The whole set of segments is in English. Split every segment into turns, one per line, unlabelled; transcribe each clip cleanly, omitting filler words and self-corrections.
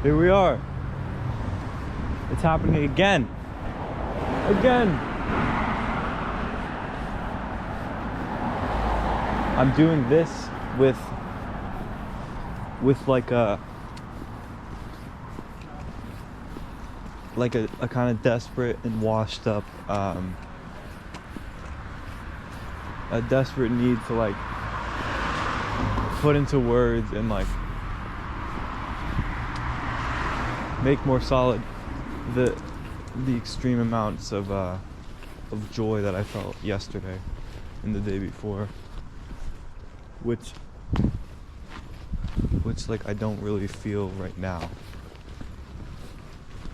Here we are. It's happening again. I'm doing this with like a kind of desperate and washed up a desperate need to like put into words and like make more solid the extreme amounts of joy that I felt yesterday and the day before, which like I don't really feel right now.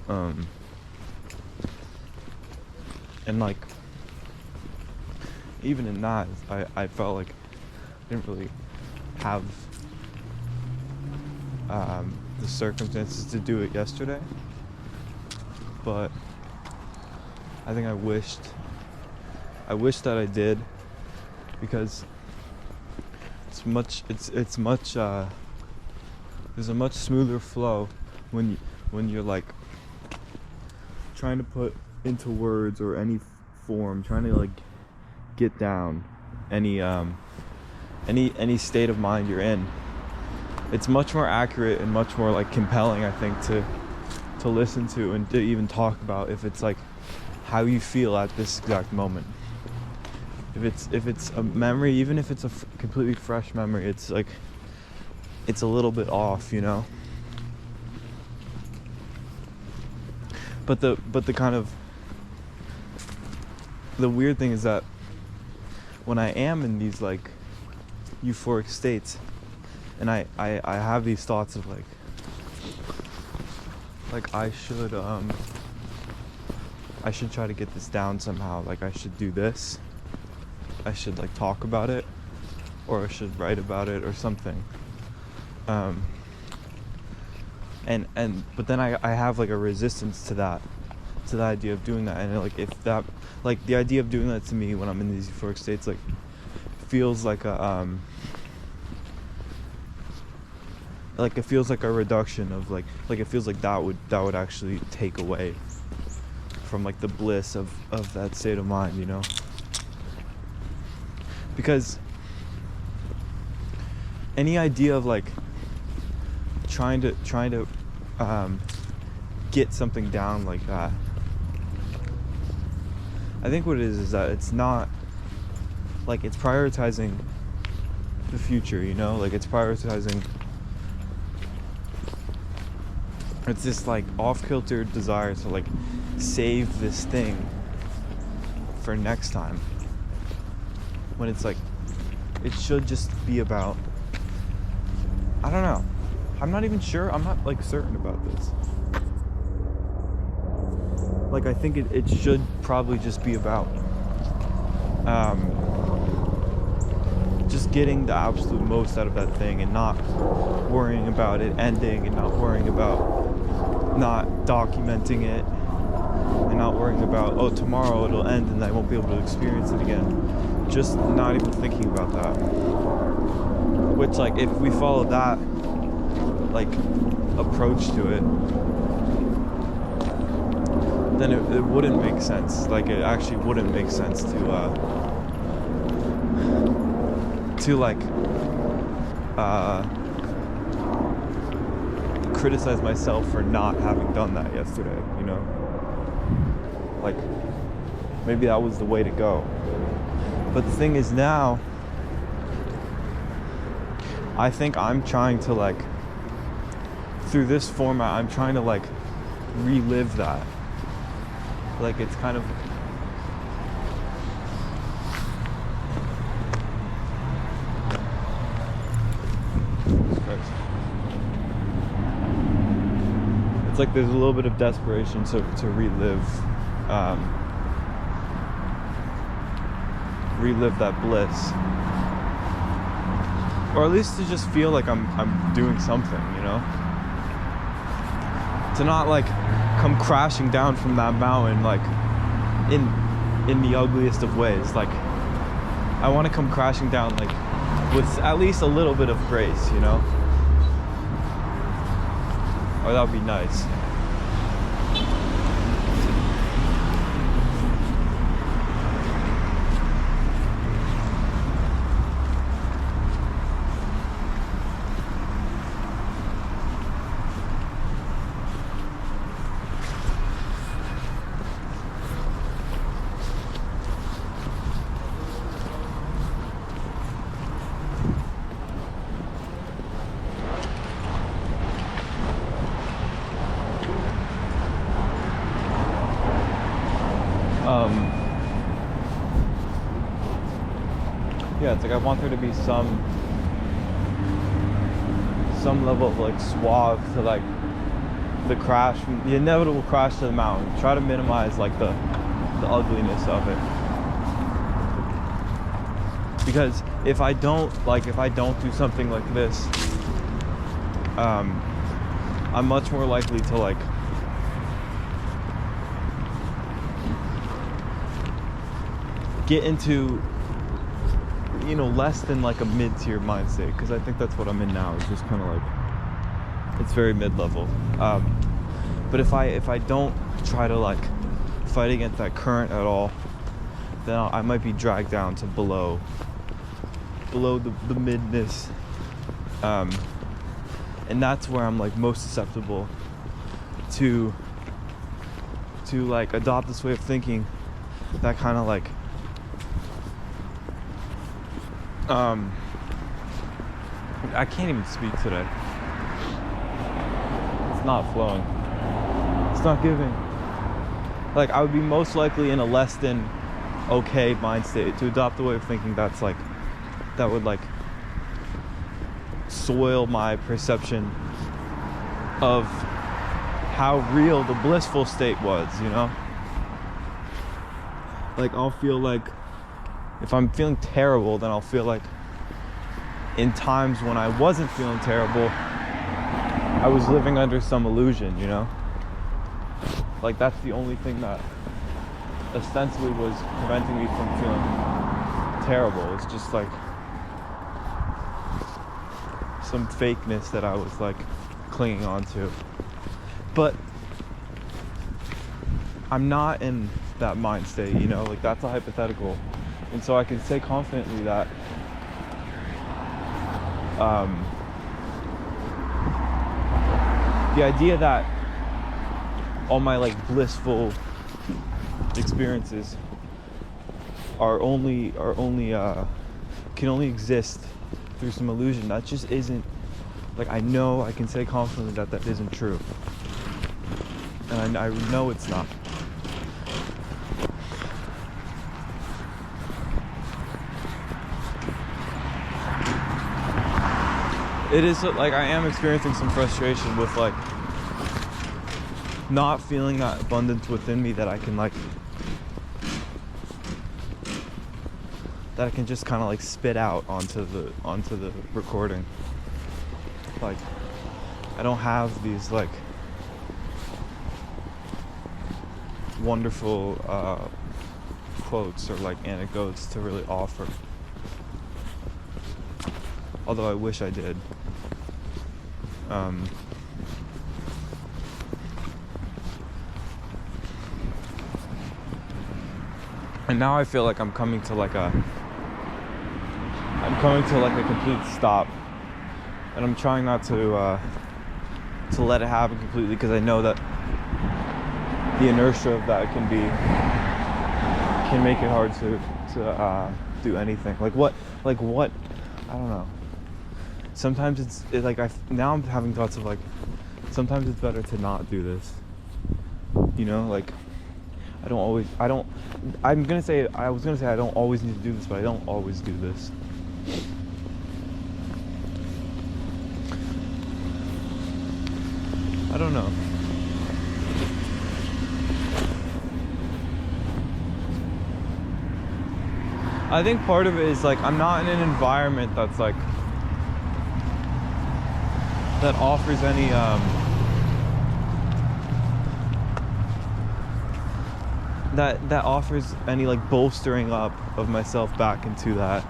And like even in that, I felt like I didn't really have the circumstances to do it yesterday, but I think I wished that I did, because there's a much smoother flow when you're like trying to put into words or any form, trying to like get down any state of mind you're in. It's much more accurate and much more like compelling, I think, to listen to and to even talk about if it's like how you feel at this exact moment. If it's a memory, even if it's a completely fresh memory, it's like it's a little bit off, you know. But the kind of the weird thing is that when I am in these like euphoric states, and I have these thoughts of like I should try to get this down somehow, like I should do this, I should like talk about it, or I should write about it or something. But then I have like a resistance to the idea of doing that, and like if that, like the idea of doing that to me when I'm in these euphoric states like feels like a like it feels like a reduction of like it feels like that would actually take away from like the bliss of that state of mind, you know. Because any idea of like trying to get something down like that, I think what it is that it's not like it's prioritizing the future, you know, like it's prioritizing, it's this like off-kilter desire to like save this thing for next time, when it's like it should just be about, I don't know, I'm not even sure, I'm not like certain about this. Like I think it should probably just be about just getting the absolute most out of that thing and not worrying about it ending, and not worrying about not documenting it, and not worrying about, oh, tomorrow it'll end and I won't be able to experience it again. Just not even thinking about that. Which, like, if we follow that like approach to it, then it wouldn't make sense. Like it actually wouldn't make sense to criticize myself for not having done that yesterday, you know? Like maybe that was the way to go. But the thing is now, I think I'm trying to like, through this format, I'm trying to like relive that. Like it's kind of, it's like there's a little bit of desperation to relive that bliss, or at least to just feel like I'm doing something, you know, to not like come crashing down from that mountain like in the ugliest of ways. Like I want to come crashing down like with at least a little bit of grace, you know. or that would be nice. Yeah, it's like I want there to be some level of like suave to like the crash, the inevitable crash to the mountain. Try to minimize like the ugliness of it. Because if I don't do something like this, I'm much more likely to like get into, you know, less than like a mid-tier mind state, because I think that's what I'm in now. It's just kind of like, it's very mid-level. But if I don't try to like fight against that current at all, then I might be dragged down to below the midness, and that's where I'm like most susceptible to like adopt this way of thinking that kind of like I can't even speak today. It's not flowing. It's not giving. Like, I would be most likely in a less than okay mind state to adopt a way of thinking that's like, that would like soil my perception of how real the blissful state was, you know? Like, I'll feel like, if I'm feeling terrible, then I'll feel like in times when I wasn't feeling terrible, I was living under some illusion, you know? Like, that's the only thing that ostensibly was preventing me from feeling terrible. It's just like some fakeness that I was like clinging on to. But I'm not in that mind state, you know? Like, that's a hypothetical. And so I can say confidently that the idea that all my like blissful experiences can only exist through some illusion, that just isn't, like, I know I can say confidently that that isn't true, and I know it's not. It is like I am experiencing some frustration with like not feeling that abundance within me that I can like, that I can just kind of like spit out onto the recording. Like, I don't have these like wonderful quotes or like anecdotes to really offer, although I wish I did. And now I feel like I'm coming to like a complete stop, and I'm trying not to let it happen completely, because I know that the inertia of that can make it hard to do anything. Like what I don't know. Sometimes now I'm having thoughts of like, sometimes it's better to not do this, you know? Like, I was gonna say I don't always need to do this, but I don't always do this. I don't know. I think part of it is like, I'm not in an environment that's like, that offers any that offers any like bolstering up of myself back into that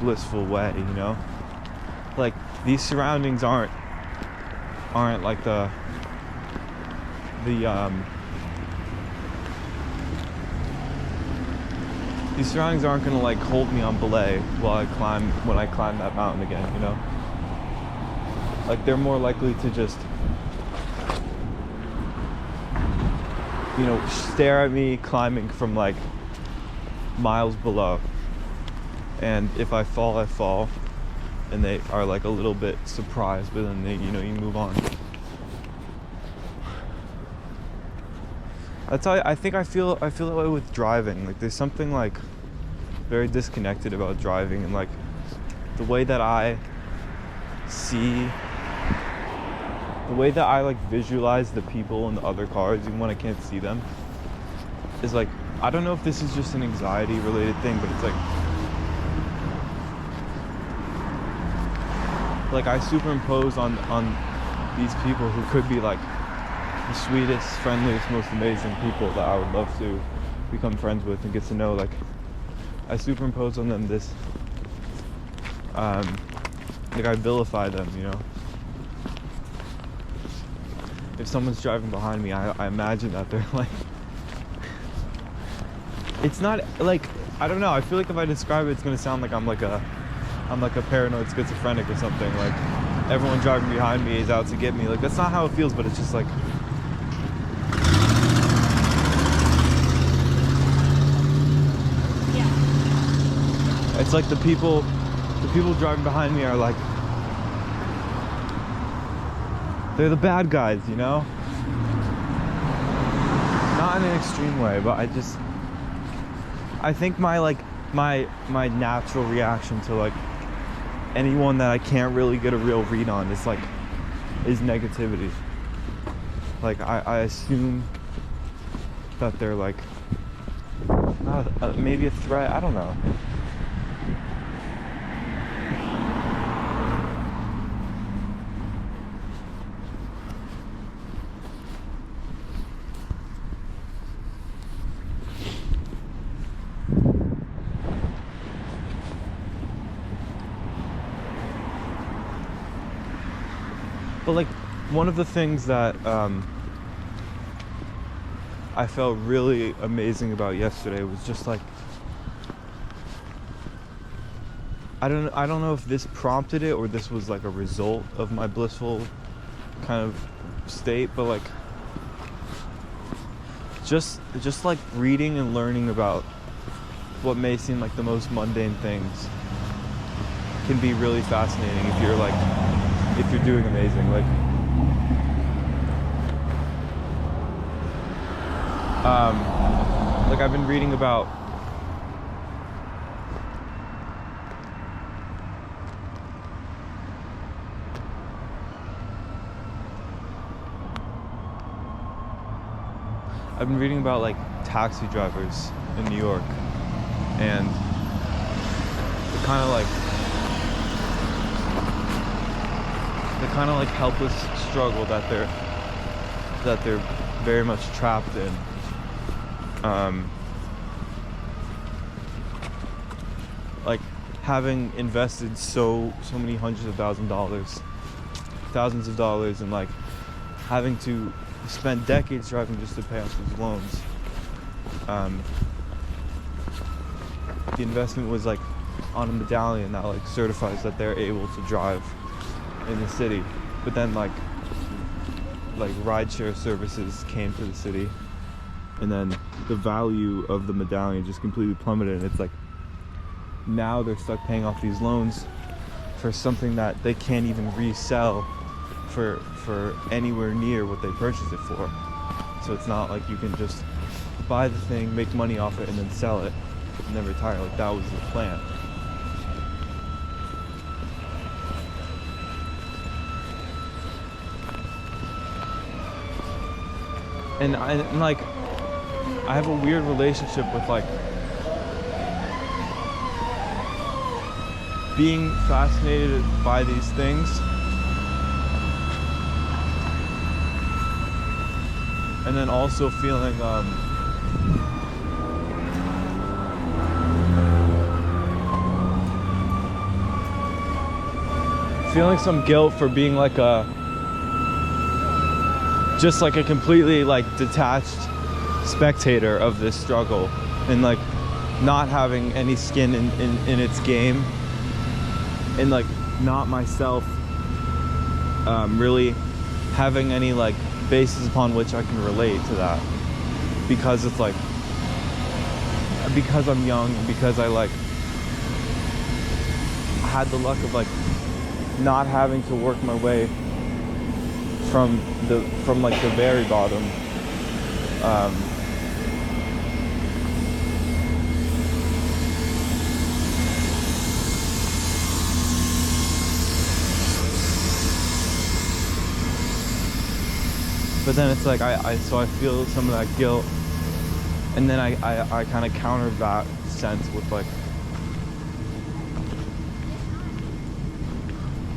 blissful way, you know? Like, these surroundings aren't like the the these surroundings aren't gonna like hold me on belay while when I climb that mountain again, you know? Like they're more likely to just, you know, stare at me climbing from like miles below. And if I fall, I fall. And they are like a little bit surprised, but then you move on. That's how I think I feel that way with driving. Like there's something like very disconnected about driving, and like the way that I like visualize the people in the other cars, even when I can't see them, is like, I don't know if this is just an anxiety related thing, but it's like I superimpose on these people who could be like the sweetest, friendliest, most amazing people that I would love to become friends with and get to know. Like I superimpose on them this like I vilify them, you know. If someone's driving behind me, I imagine that they're like, it's not like, I don't know, I feel like if I describe it, it's gonna sound like I'm like a paranoid schizophrenic or something. Like everyone driving behind me is out to get me. Like that's not how it feels, but it's just like, it's like the people driving behind me are like, they're the bad guys, you know? Not in an extreme way, but I think my natural reaction to like anyone that I can't really get a real read on is negativity. Like I assume that they're like maybe a threat, I don't know. But like one of the things that I felt really amazing about yesterday was just like, I don't know if this prompted it or this was like a result of my blissful kind of state, but like just like reading and learning about what may seem like the most mundane things can be really fascinating if you're doing amazing. Like I've been reading about like taxi drivers in New York and the kind of like helpless struggle that they're very much trapped in. Like having invested so many hundreds of thousands of dollars, and like having to spend decades driving just to pay off these loans. The investment was like on a medallion that like certifies that they're able to drive in the city, but then like rideshare services came to the city, and then the value of the medallion just completely plummeted, and it's like now they're stuck paying off these loans for something that they can't even resell for anywhere near what they purchased it for. So it's not like you can just buy the thing, make money off it, and then sell it and then retire. Like that was the plan. And I have a weird relationship with like being fascinated by these things and then also feeling some guilt for being like just like a completely like detached spectator of this struggle, and like not having any skin in its game, and like not myself really having any like basis upon which I can relate to that, because it's like, because I'm young and because I like had the luck of like not having to work my way from like the very bottom. But then it's like so I feel some of that guilt, and then I kind of counter that sense with like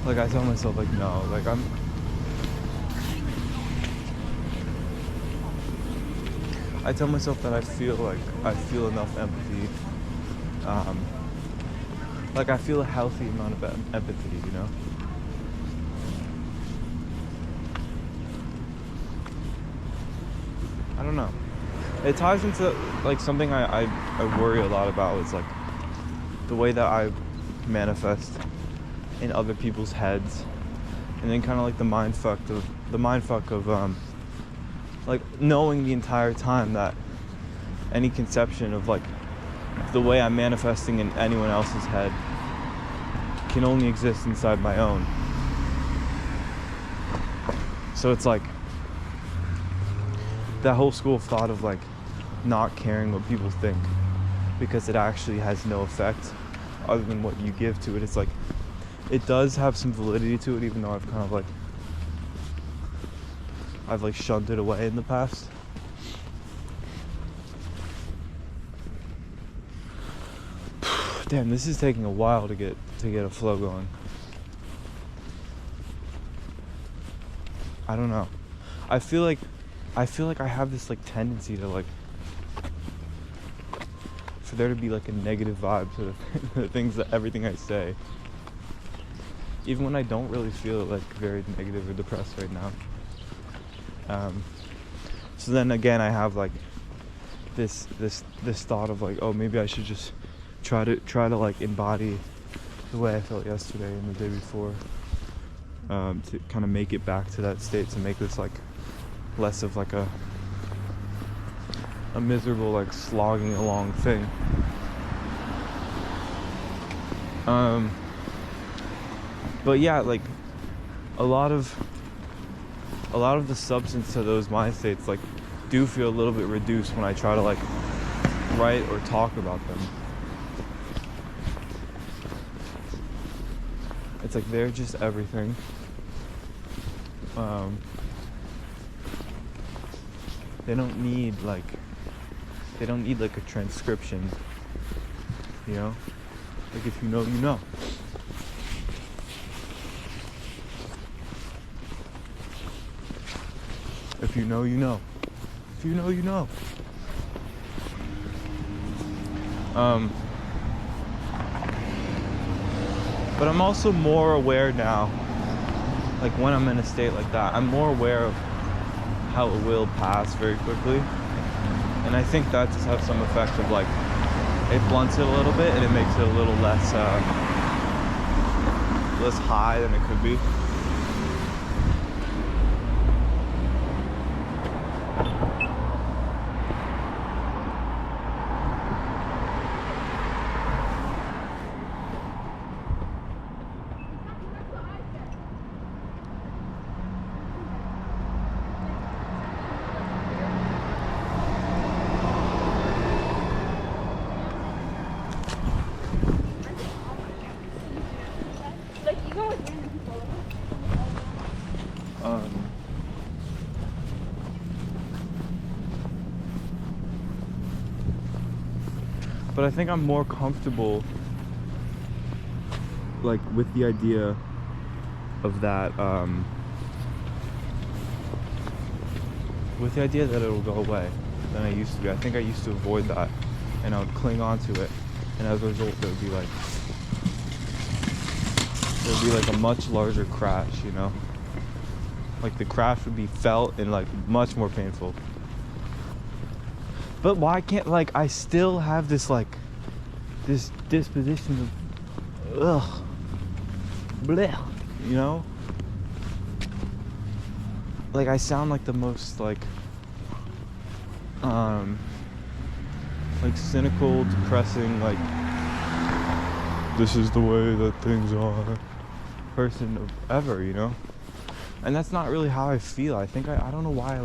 I tell myself like, no, like I tell myself that I feel enough empathy, like I feel a healthy amount of empathy, you know. I don't know. It ties into like something I worry a lot about, is like the way that I manifest in other people's heads, and then kind of like the mind fuck of like knowing the entire time that any conception of like the way I'm manifesting in anyone else's head can only exist inside my own. So it's like that whole school of thought of like not caring what people think because it actually has no effect other than what you give to it. It's like, it does have some validity to it, even though I've kind of like shunned it away in the past. Damn, this is taking a while to get a flow going. I don't know. I feel like I have this like tendency to like, for there to be like a negative vibe to the things, that everything I say, even when I don't really feel like very negative or depressed right now. So then again, I have like this thought of like, oh, maybe I should just try to like embody the way I felt yesterday and the day before, to kind of make it back to that state, to make this like less of like a miserable like slogging along thing. But yeah, like a lot of the substance to those mind states like do feel a little bit reduced when I try to like write or talk about them. It's like they're just everything. They don't need like a transcription, you know? Like if you know, you know. If you know, you know. If you know, you know. But I'm also more aware now, like when I'm in a state like that, I'm more aware of how it will pass very quickly. And I think that just has some effect of like, it blunts it a little bit and it makes it a little less high than it could be. But I think I'm more comfortable like with the idea of that, with the idea that it'll go away than I used to be. I think I used to avoid that and I would cling on to it, and as a result there would be like a much larger crash, you know? Like the crash would be felt and like much more painful. But why can't, like, I still have this like this disposition of ugh, bleh, you know? Like I sound like the most like cynical, depressing, like this is the way that things are person of ever, you know? And that's not really how I feel. I think I don't know why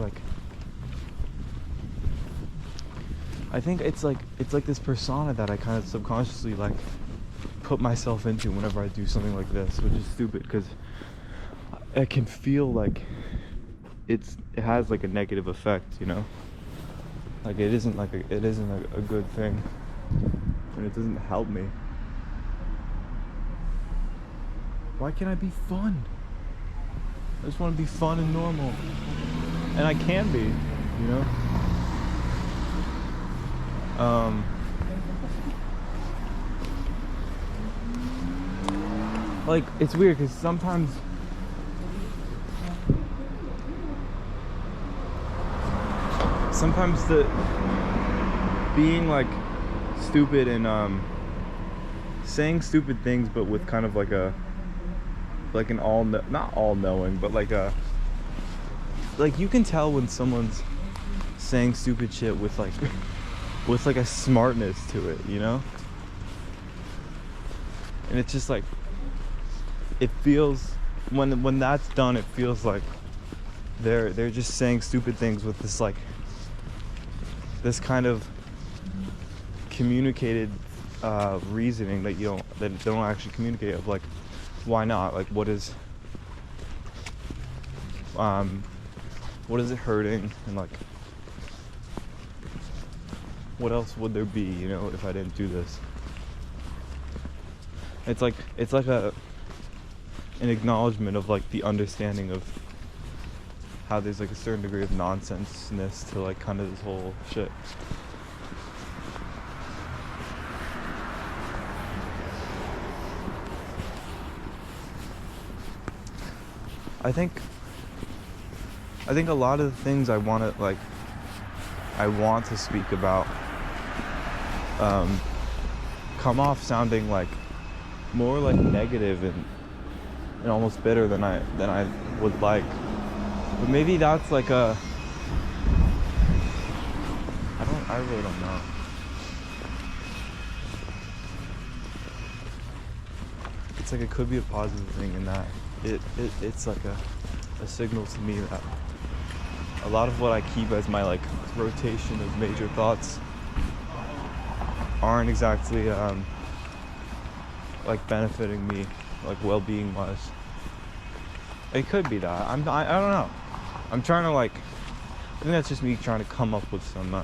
I think it's like this persona that I kind of subconsciously like put myself into whenever I do something like this, which is stupid because I can feel like it has like a negative effect, you know? Like it isn't a good thing, and it doesn't help me. Why can't I be fun? I just want to be fun and normal, and I can be, you know. Like it's weird because sometimes the being like stupid and saying stupid things, but with kind of like an not all knowing, but like you can tell when someone's saying stupid shit with like a smartness to it, you know? And it's just like it feels when that's done, it feels like they're just saying stupid things with this like this kind of communicated reasoning that they don't actually communicate, of like why not, like what is it hurting, and like what else would there be, you know, if I didn't do this? It's like an acknowledgement of like the understanding of how there's like a certain degree of nonsenseness to like kind of this whole shit. I think a lot of the things I want to speak about come off sounding like more like negative and almost bitter than I would like. But maybe that's like I really don't know. It's like it could be a positive thing in that it's like a signal to me that a lot of what I keep as my like rotation of major thoughts aren't exactly like benefiting me, like well-being wise. It could be that. I don't know. I'm trying to like, I think that's just me trying to come up with some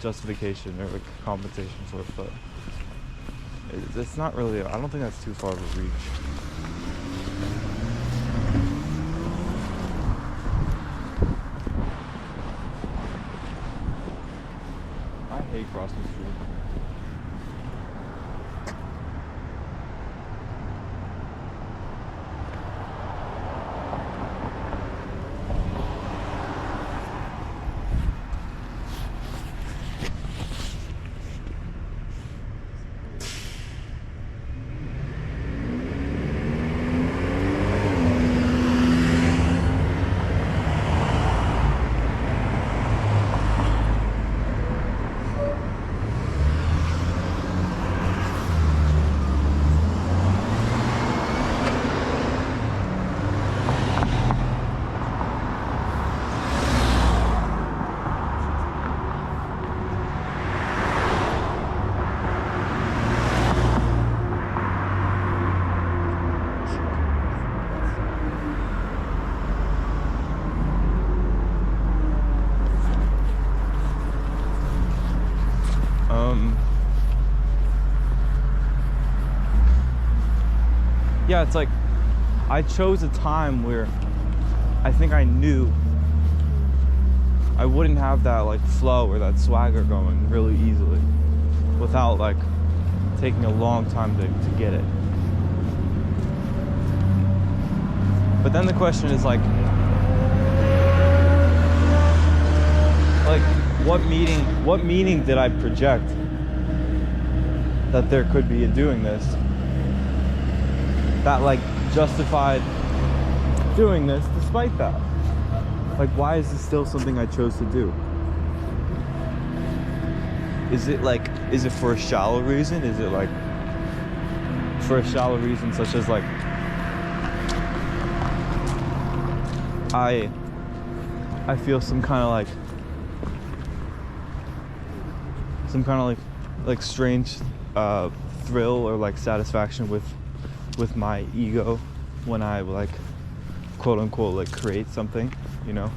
justification or like compensation for it, but it's not really, I don't think that's too far of a reach. I hate crossing the street. Yeah, it's like I chose a time where I think I knew I wouldn't have that like flow or that swagger going really easily without like taking a long time to get it. But then the question is like, like, what meaning did I project that there could be in doing this that like justified doing this despite that? Like, why is this still something I chose to do? Is it for a shallow reason? Is it like for a shallow reason such as like I feel some kind of like strange thrill or like satisfaction with my ego when I like quote unquote like create something, you know,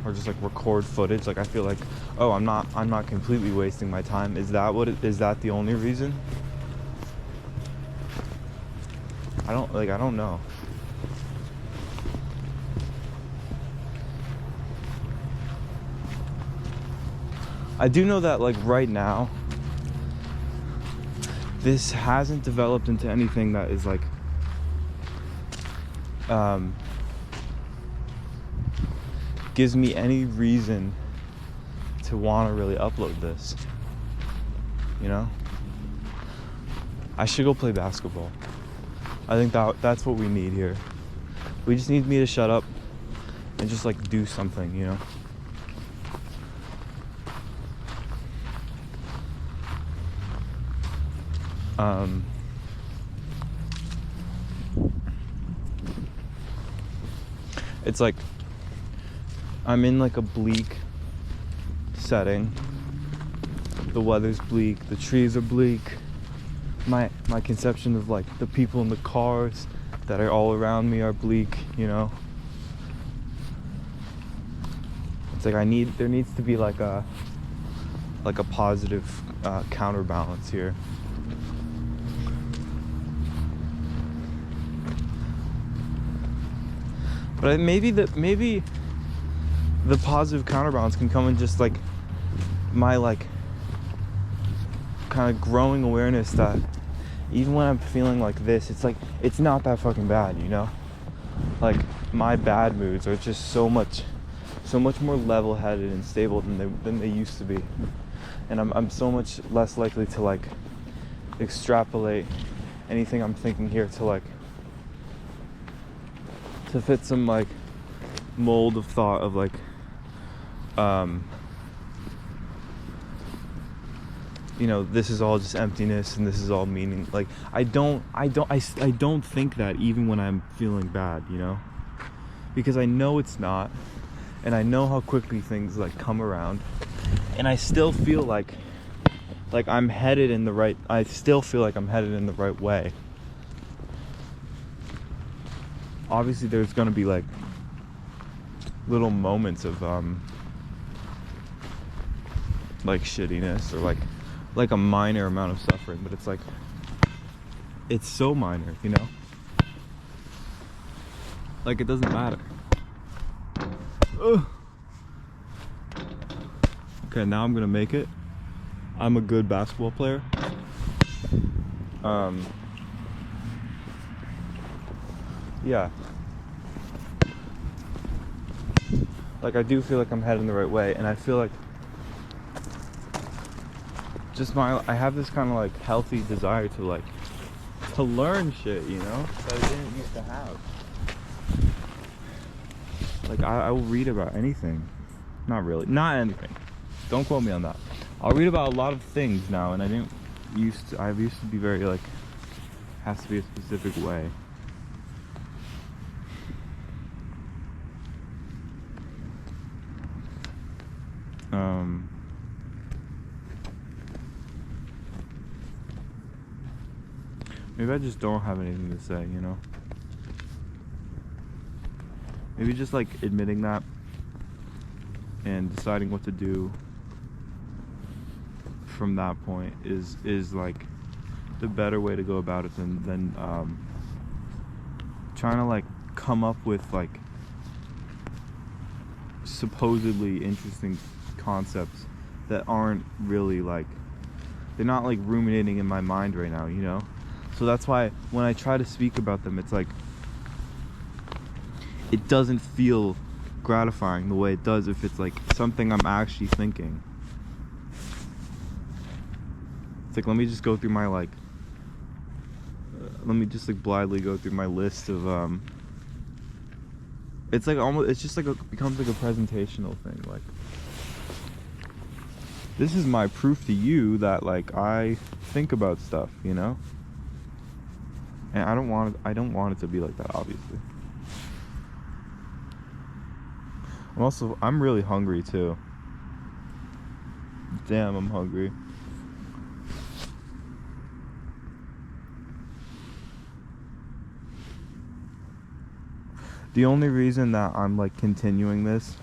or just like record footage. Like I feel like, oh, I'm not completely wasting my time. Is that the only reason? I don't know. I do know that like right now this hasn't developed into anything that is like gives me any reason to want to really upload this, you know. I should go play basketball. I think that's what we need here. We just need me to shut up and just like do something, you know. It's like I'm in like a bleak setting. The weather's bleak, the trees are bleak. My conception of like the people in the cars that are all around me are bleak, you know. It's like there needs to be like a positive counterbalance here. But maybe the positive counterbalance can come in just like my like kind of growing awareness that even when I'm feeling like this, it's like it's not that fucking bad, you know. Like my bad moods are just so much more level-headed and stable than they used to be, and I'm so much less likely to like extrapolate anything I'm thinking here to like to fit some like mold of thought of like you know, this is all just emptiness and this is all meaning. Like I don't think that even when I'm feeling bad, you know, because I know it's not, and I know how quickly things like come around, and I still feel like I'm headed in the right. I still feel like I'm headed in the right way. Obviously there's gonna be like little moments of like shittiness or like a minor amount of suffering, but it's like it's so minor, you know, like it doesn't matter. Ugh. Okay, now I'm gonna make it. I'm a good basketball player. Yeah. Like I do feel like I'm heading the right way, and I feel like just I have this kind of like healthy desire to learn shit, you know, that I didn't used to have. Like I will read about anything. Not anything. Don't quote me on that. I'll read about a lot of things now, and I used to be very like, has to be a specific way. Maybe I just don't have anything to say, you know? Maybe just like admitting that and deciding what to do from that point is like the better way to go about it than trying to like come up with like supposedly interesting concepts that aren't really like, they're not like ruminating in my mind right now, you know? So that's why when I try to speak about them, it's like it doesn't feel gratifying the way it does if it's like something I'm actually thinking. It's like, let me just go through my like let me just like blindly go through my list of it's like almost, it's just like becomes like a presentational thing. Like, this is my proof to you that like I think about stuff, you know? And I don't want it to be like that, obviously. I'm really hungry too. Damn, I'm hungry. The only reason that I'm like continuing this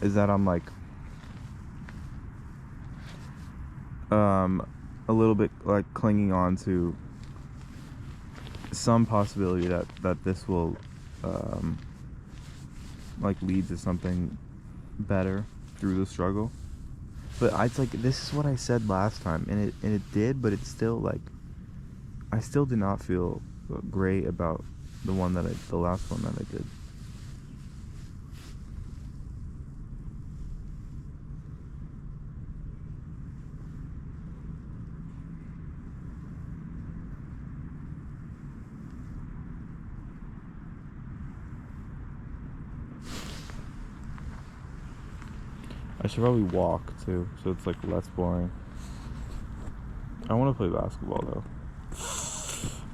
is that I'm like a little bit like clinging on to some possibility that this will like lead to something better through the struggle. But it's like, this is what I said last time, and it did, but it's still like, I still did not feel great about the last one that I did. I should probably walk too, so it's like less boring. I want to play basketball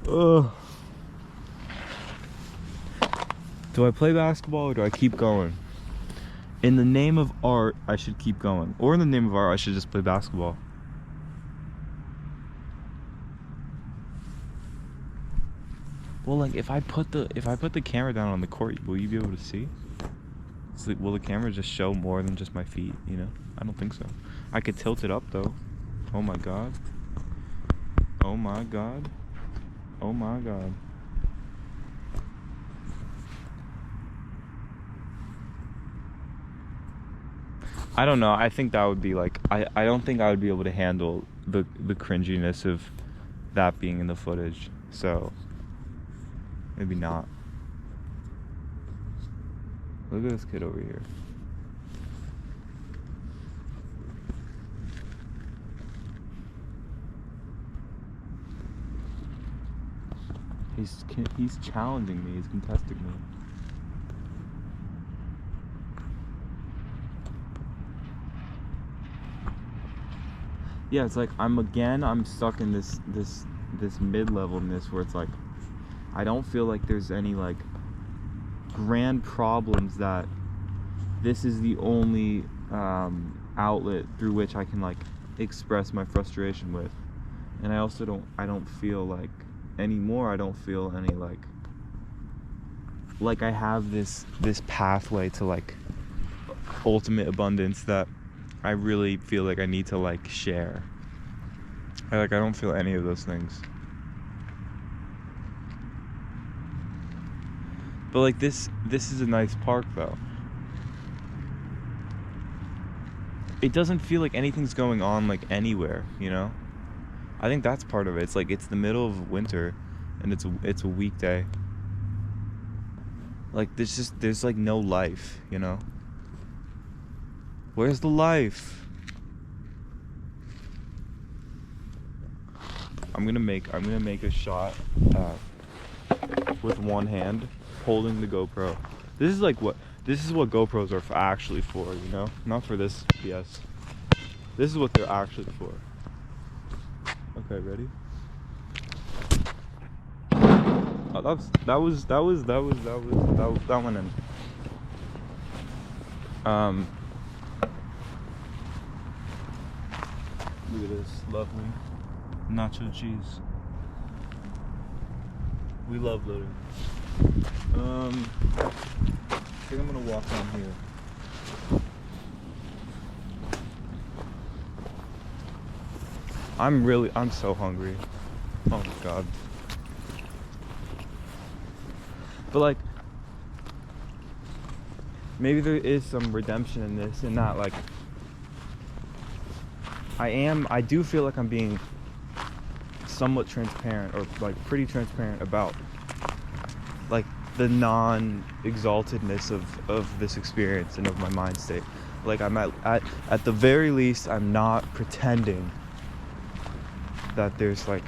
though. Ugh. Do I play basketball or do I keep going? In the name of art, I should keep going. Or in the name of art, I should just play basketball. Well, like if I put the camera down on the court, will you be able to see? So, will the camera just show more than just my feet, you know? I don't think so. I could tilt it up though. Oh my god. Oh my god. Oh my god. I don't know. I think that would be like, I don't think I would be able to handle the cringiness of that being in the footage. So maybe not. Look at this kid over here. He's challenging me. He's contesting me. Yeah, it's like I'm stuck in this mid-levelness where it's like I don't feel like there's any like grand problems that this is the only outlet through which I can like express my frustration with. And I also don't feel like anymore, I don't feel any like I have this pathway to like ultimate abundance that I really feel like I need to like share. I don't feel any of those things. But like this is a nice park though. It doesn't feel like anything's going on like anywhere, you know? I think that's part of it. It's like it's the middle of winter and it's a weekday. Like there's like no life, you know? Where's the life? I'm gonna make a shot with one hand holding the GoPro. This is what GoPros are actually for, you know? Not for this BS. This is what they're actually for. Okay, ready? Oh, that went in. Look at this lovely nacho cheese. We love loading. I think I'm gonna walk down here. I'm so hungry. Oh my god. But like, maybe there is some redemption in this, in that like, I do feel like I'm being somewhat transparent, or like pretty transparent about like the non-exaltedness of this experience and of my mind state. Like I'm at the very least, I'm not pretending that there's like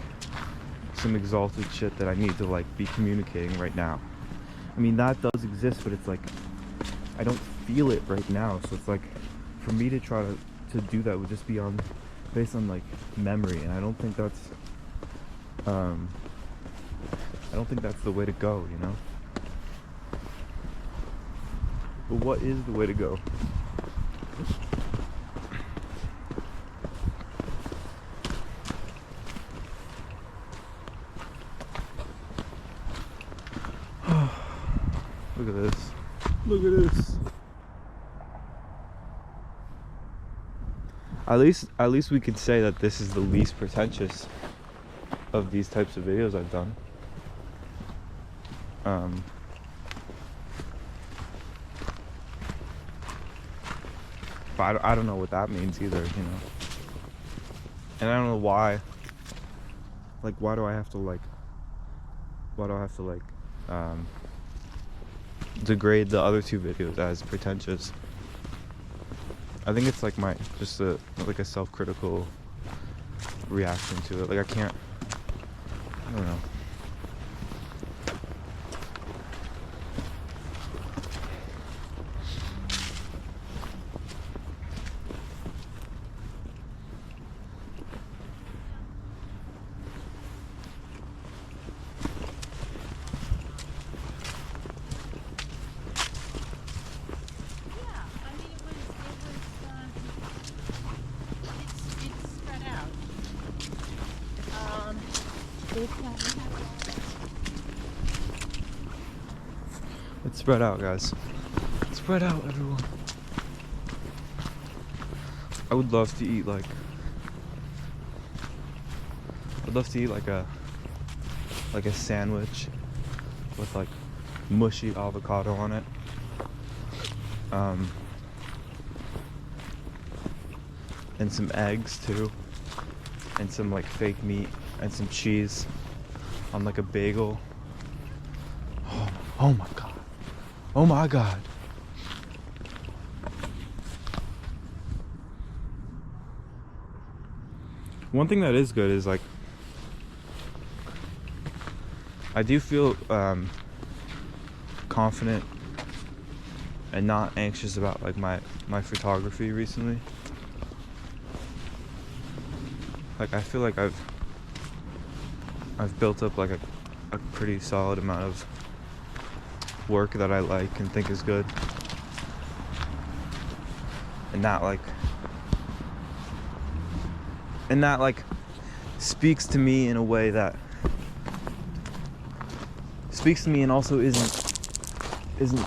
some exalted shit that I need to like be communicating right now. I mean, that does exist, but it's like I don't feel it right now. So it's like for me to try to do that would just be based on like memory, and I don't think that's the way to go, you know? But what is the way to go? Look at this. Look at this. At least we could say that this is the least pretentious of these types of videos I've done. But I don't know what that means either, you know. And I don't know why. Like, why do I have to degrade the other two videos as pretentious? I think it's like just a self-critical reaction to it. Like I don't know. It's spread out, guys. Spread out, everyone. I would love to eat like a sandwich with like mushy avocado on it. And some eggs too. And some like fake meat and some cheese on like a bagel. Oh my god. Oh my god. One thing that is good is like I do feel confident and not anxious about like my photography recently. Like I feel like I've built up like a pretty solid amount of work that I like and think is good, and that speaks to me in a way that speaks to me and also isn't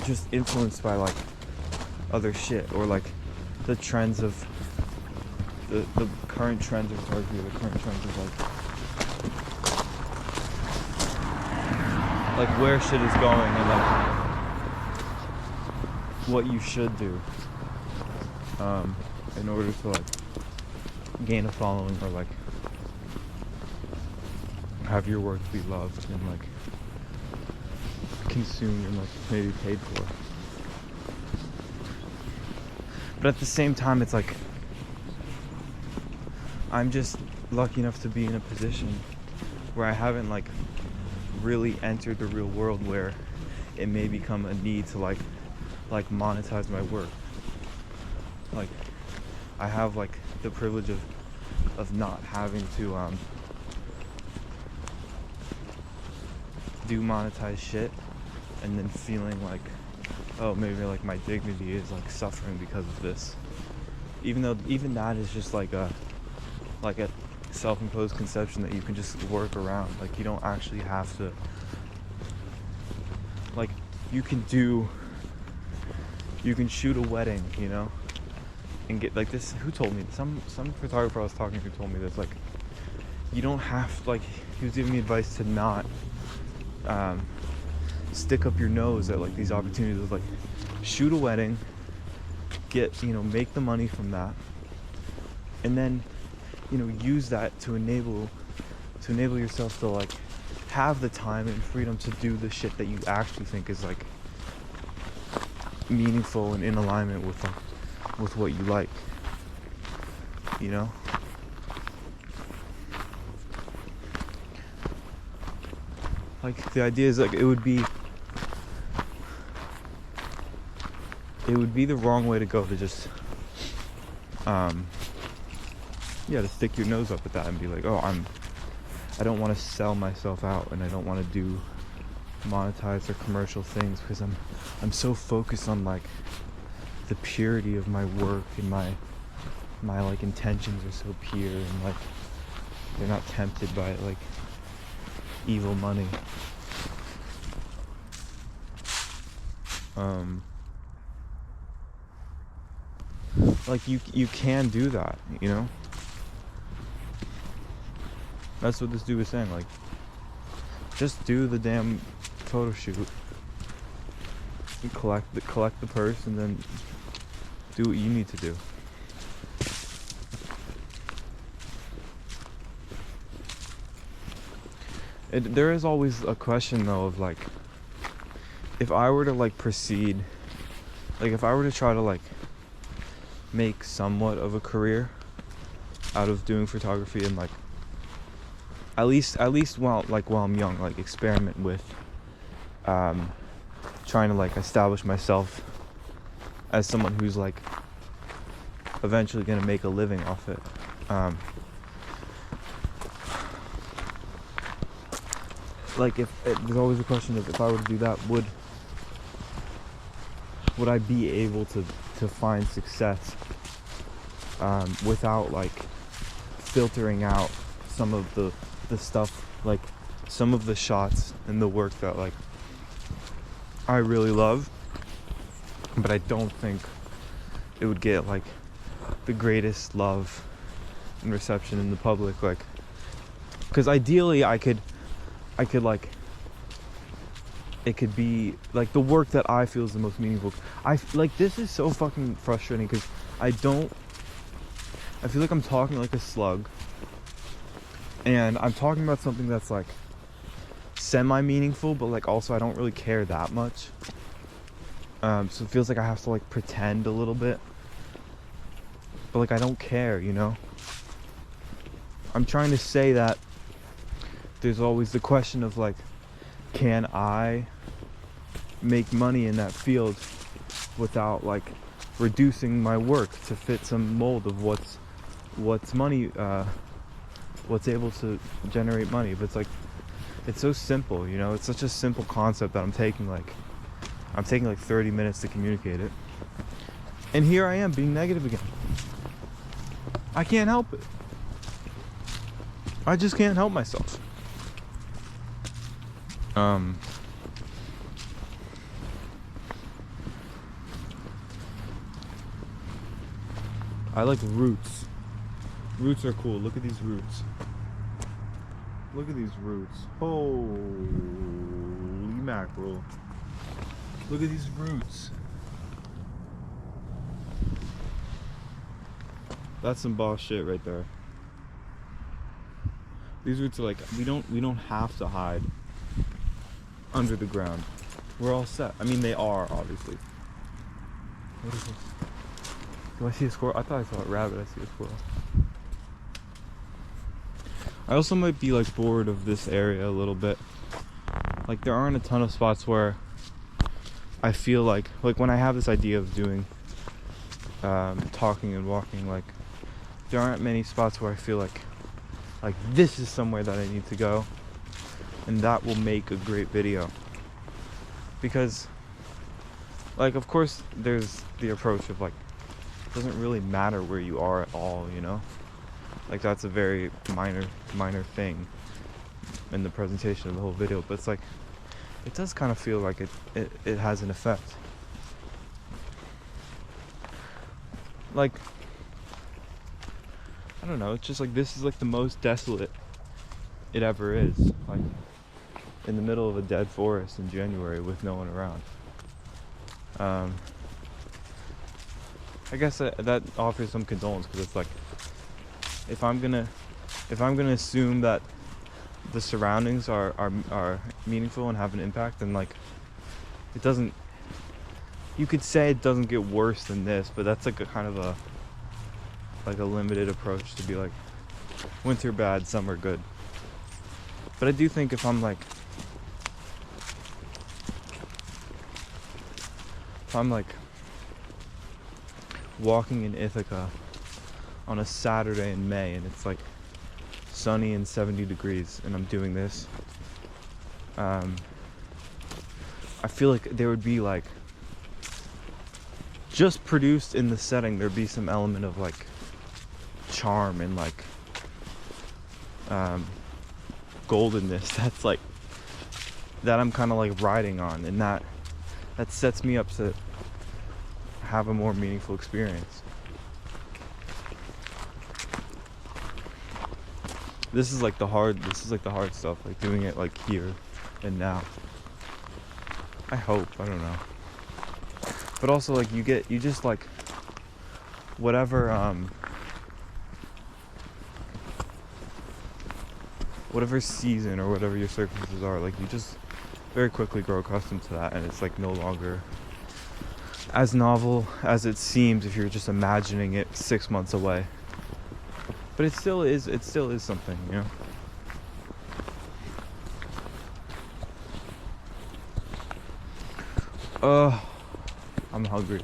just influenced by like other shit or like the trends of the current trends of photography, the current trends of like where shit is going and like what you should do in order to like gain a following or like have your work be loved and like consumed and like maybe paid for. But at the same time, it's like I'm just lucky enough to be in a position where I haven't like really entered the real world where it may become a need to like monetize my work. Like I have like the privilege of not having to do monetized shit and then feeling like, oh, maybe like my dignity is like suffering because of this, even though even that is just like a self-imposed conception that you can just work around. Like you don't actually have to, like you can shoot a wedding, you know, and get like this. Who told me? Some photographer I was talking to told me this. Like you don't have, like, he was giving me advice to not stick up your nose at like these opportunities of like shoot a wedding, get, you know, make the money from that, and then, you know, use that to enable yourself to like have the time and freedom to do the shit that you actually think is like meaningful and in alignment with what you like, you know? Like, the idea is like it would be the wrong way to go to just to stick your nose up at that and be like, oh, I don't want to sell myself out, and I don't want to do monetize or commercial things, because I'm so focused on like the purity of my work, and my like intentions are so pure, and like they're not tempted by like evil money. Like you can do that, you know? That's what this dude was saying, like, just do the damn photo shoot. You collect the purse and then do what you need to do. There is always a question though of like, if I were to like proceed, like if I were to try to like make somewhat of a career out of doing photography, and like at least while I'm young, like experiment with trying to like establish myself as someone who's like eventually gonna make a living off it. Like there's always a question of, if I were to do that, would I be able to find success without like filtering out some of the stuff, like some of the shots and the work that like I really love, but I don't think it would get like the greatest love and reception in the public, like, because ideally I could like, it could be like the work that I feel is the most meaningful. This is so fucking frustrating, because I feel like I'm talking like a slug, and I'm talking about something that's like semi-meaningful, but like also I don't really care that much. So it feels like I have to like pretend a little bit, but like I don't care, you know? I'm trying to say that there's always the question of like, can I make money in that field without like reducing my work to fit some mold of what's money, what's able to generate money. But it's like, it's so simple, you know? It's such a simple concept that I'm taking like 30 minutes to communicate it, and here I am being negative again. I can't help it. I just can't help myself. I like roots. Roots are cool. Look at these roots. Look at these roots. Holy mackerel. Look at these roots. That's some boss shit right there. These roots are like, we don't have to hide under the ground. We're all set. I mean, they are, obviously. What is this? Do I see a squirrel? I thought I saw a rabbit. I see a squirrel. I also might be like bored of this area a little bit. Like, there aren't a ton of spots where I feel like when I have this idea of doing talking and walking, like there aren't many spots where I feel like this is somewhere that I need to go, and that will make a great video. Because like, of course there's the approach of like, it doesn't really matter where you are at all, you know? Like, that's a very minor thing in the presentation of the whole video, but it's like, it does kind of feel like it has an effect. Like, I don't know, it's just like, this is like the most desolate it ever is. Like, in the middle of a dead forest in January with no one around. I guess that offers some condolence, because it's like, if I'm gonna assume that the surroundings are meaningful and have an impact, and like it doesn't, you could say it doesn't get worse than this, but that's like a kind of a like a limited approach to be like winter bad, summer good. But I do think if I'm like walking in Ithaca on a Saturday in May and it's like sunny and 70 degrees and I'm doing this, I feel like there would be like, just produced in the setting, there'd be some element of like charm and like goldenness that's like, that I'm kind of like riding on, and that sets me up to have a more meaningful experience. This is like the hard stuff, like doing it like here and now. I hope, I don't know. But also like you just like whatever season or whatever your circumstances are, like you just very quickly grow accustomed to that, and it's like no longer as novel as it seems if you're just imagining it 6 months away. But it still is something, you know. I'm hungry.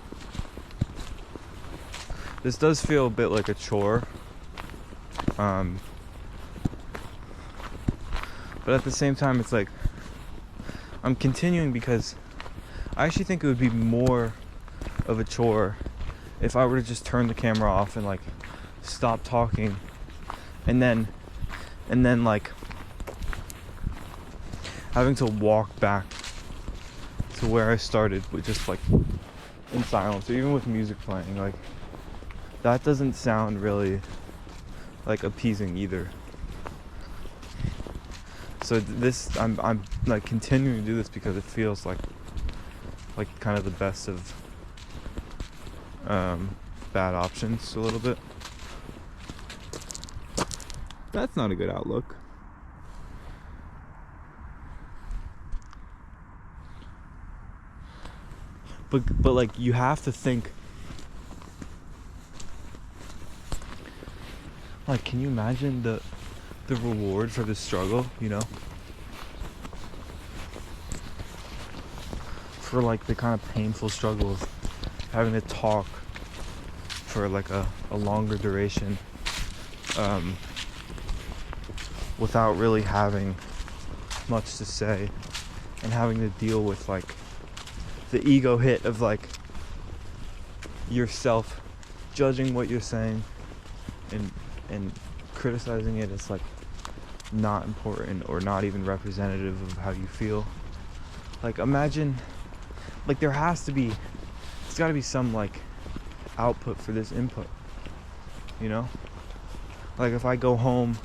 This does feel a bit like a chore. But at the same time, it's like I'm continuing because I actually think it would be more of a chore if I were to just turn the camera off and like stop talking and then like having to walk back to where I started with just like in silence, or even with music playing. Like that doesn't sound really like appeasing either. So this, I'm like continuing to do this because it feels like kind of the best of bad options a little bit. That's not a good outlook. But like you have to think, like, can you imagine the reward for the struggle, you know? For like the kind of painful struggle of having to talk for like a longer duration without really having much to say, and having to deal with like the ego hit of like yourself judging what you're saying and criticizing it as like not important or not even representative of how you feel. Like imagine, like there's got to be some like output for this input, you know? Like if I go home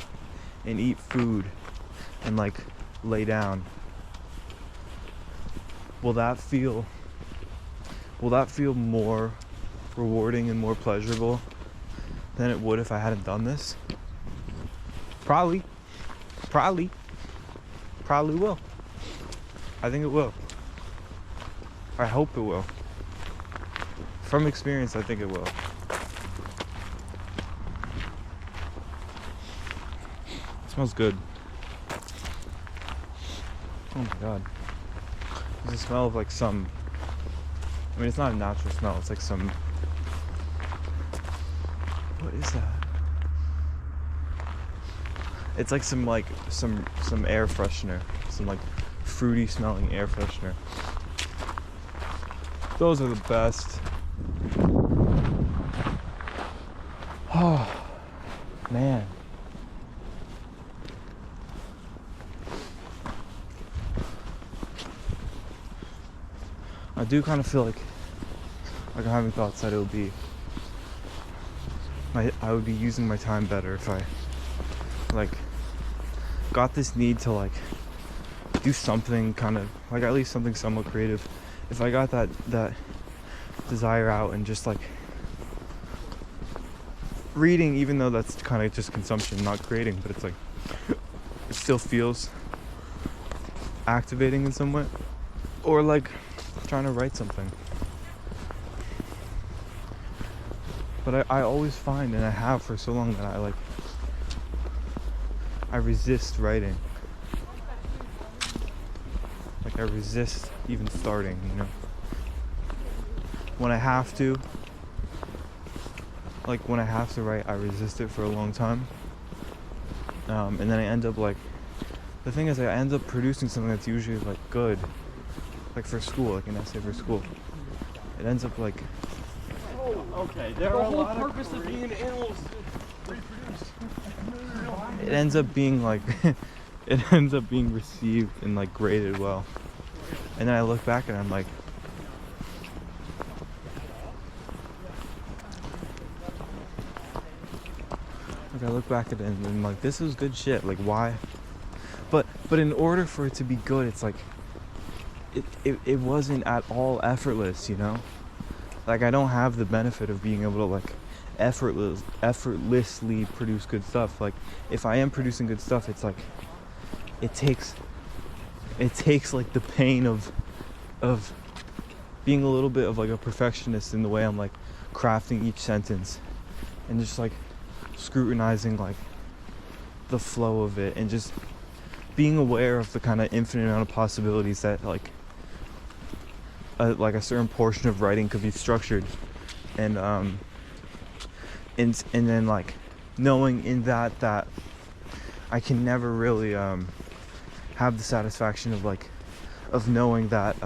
and eat food and like lay down, will that feel more rewarding and more pleasurable than it would if I hadn't done this? Probably will. I think it will. I hope it will. From experience, I think it will. It smells good. Oh my god. There's a smell of like some, I mean, it's not a natural smell, it's like some, what is that? It's like some air freshener, some like fruity smelling air freshener. Those are the best. Oh man. I do kind of feel like I'm having thoughts that it would be, I would be using my time better if I like got this need to like do something kind of like at least something somewhat creative. If I got that desire out and just like reading, even though that's kind of just consumption, not creating, but it's still feels activating in some way, or like trying to write something. But I always find, and I have for so long, that I resist writing. Like I resist even starting, you know. When I have to write, I resist it for a long time. And then I end up the thing is I end up producing something that's usually like good. Like for school, like an essay for school. It ends up like,
okay, there are a lot of purpose of being an analyst is reproduce.
it ends up being like it ends up being received and like graded well. And then I look back and I'm like, I look back at it and I'm like, this is good shit. Like why? But in order for it to be good, it's like it wasn't at all effortless, you know? Like I don't have the benefit of being able to like effortlessly produce good stuff. Like if I am producing good stuff, it's like it takes like the pain of being a little bit of like a perfectionist in the way I'm like crafting each sentence and just like scrutinizing like the flow of it and just being aware of the kind of infinite amount of possibilities that like a certain portion of writing could be structured, and then like knowing in that I can never really have the satisfaction of knowing that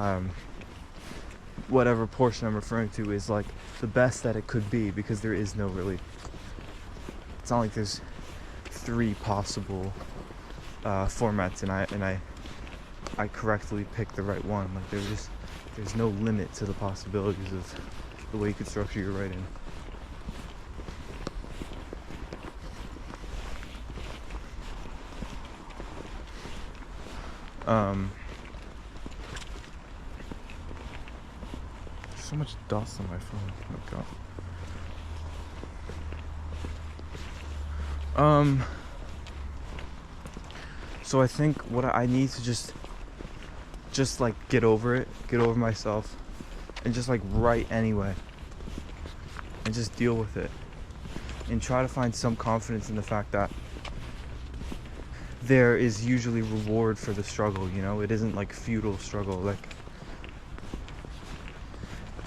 whatever portion I'm referring to is like the best that it could be, because there is no really, it's not like there's 3 possible formats and I correctly picked the right one. Like there's no limit to the possibilities of the way you could structure your writing. There's so much dust on my phone. Oh god. So I think what I need to just like get over myself and just like write anyway and just deal with it and try to find some confidence in the fact that there is usually reward for the struggle, you know. It isn't like futile struggle. Like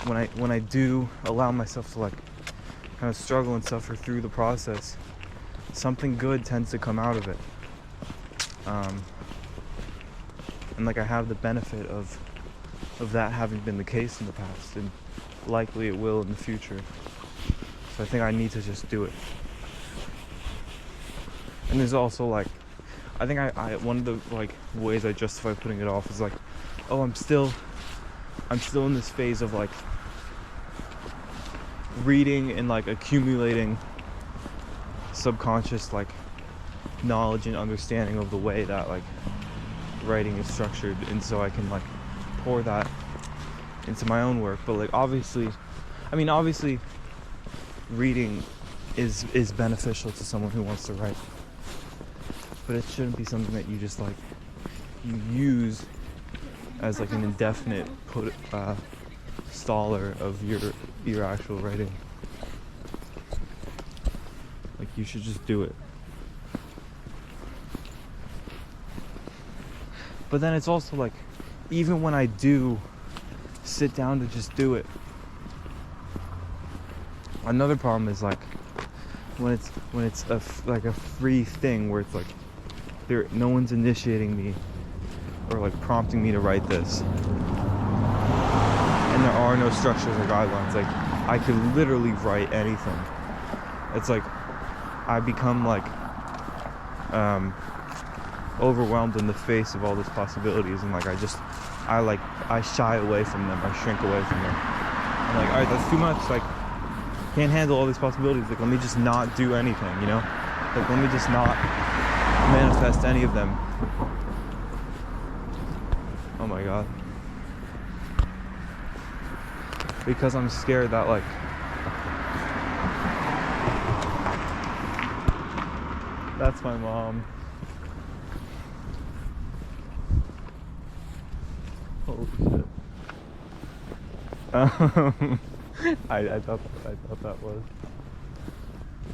when I do allow myself to like kind of struggle and suffer through the process, something good tends to come out of it. And like I have the benefit of that having been the case in the past, and likely it will in the future. So I think I need to just do it. And there's also like, I think I one of the like ways I justify putting it off is like, oh, I'm still in this phase of like reading and like accumulating subconscious like knowledge and understanding of the way that like writing is structured, and so I can like pour that into my own work. But like obviously reading is beneficial to someone who wants to write, but it shouldn't be something that you just like you use as like an indefinite staller of your actual writing. Like you should just do it. But then it's also like, even when I do sit down to just do it, another problem is like when it's like a free thing where it's like no one's initiating me or like prompting me to write this, and there are no structures or guidelines. Like I could literally write anything. It's like I become like overwhelmed in the face of all these possibilities, and like I shy away from them. I shrink away from them. I'm like, all right, that's too much. Like, can't handle all these possibilities. Like, let me just not do anything, you know? Like, let me just not manifest any of them. Oh my god. Because I'm scared that like that's my mom. I thought that was.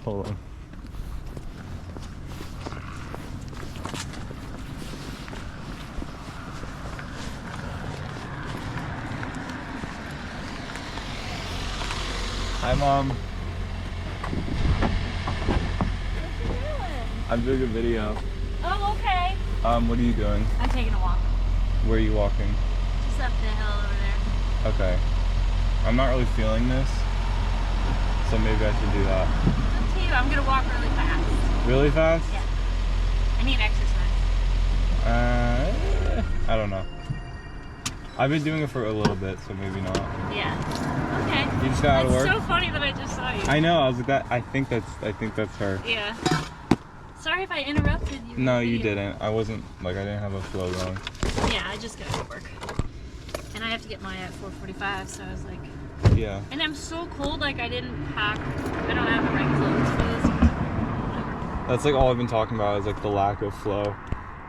Hold on. Hi, Mom.
What you doing?
I'm doing a video.
Oh, okay.
What are you doing?
I'm taking a walk.
Where are you walking?
Just up the hill over there.
Okay. I'm not really feeling this, so maybe I should do that.
It's up to you. I'm gonna walk really fast.
Really fast?
Yeah. I need exercise.
I don't know. I've been doing it for a little bit, so maybe not.
Yeah. Okay.
You just got out of work?
It's so funny that I just saw you.
I know. I was like that. I think that's her.
Yeah. Sorry if I interrupted you.
No, you didn't. I wasn't like I didn't have a flow going.
Yeah, I just got to work, and I have to get mine at 4:45. So I was like,
Yeah.
and I'm so cold. Like I didn't pack. I don't have the right clothes for this. Whatever.
That's like all I've been talking about is like the lack of flow.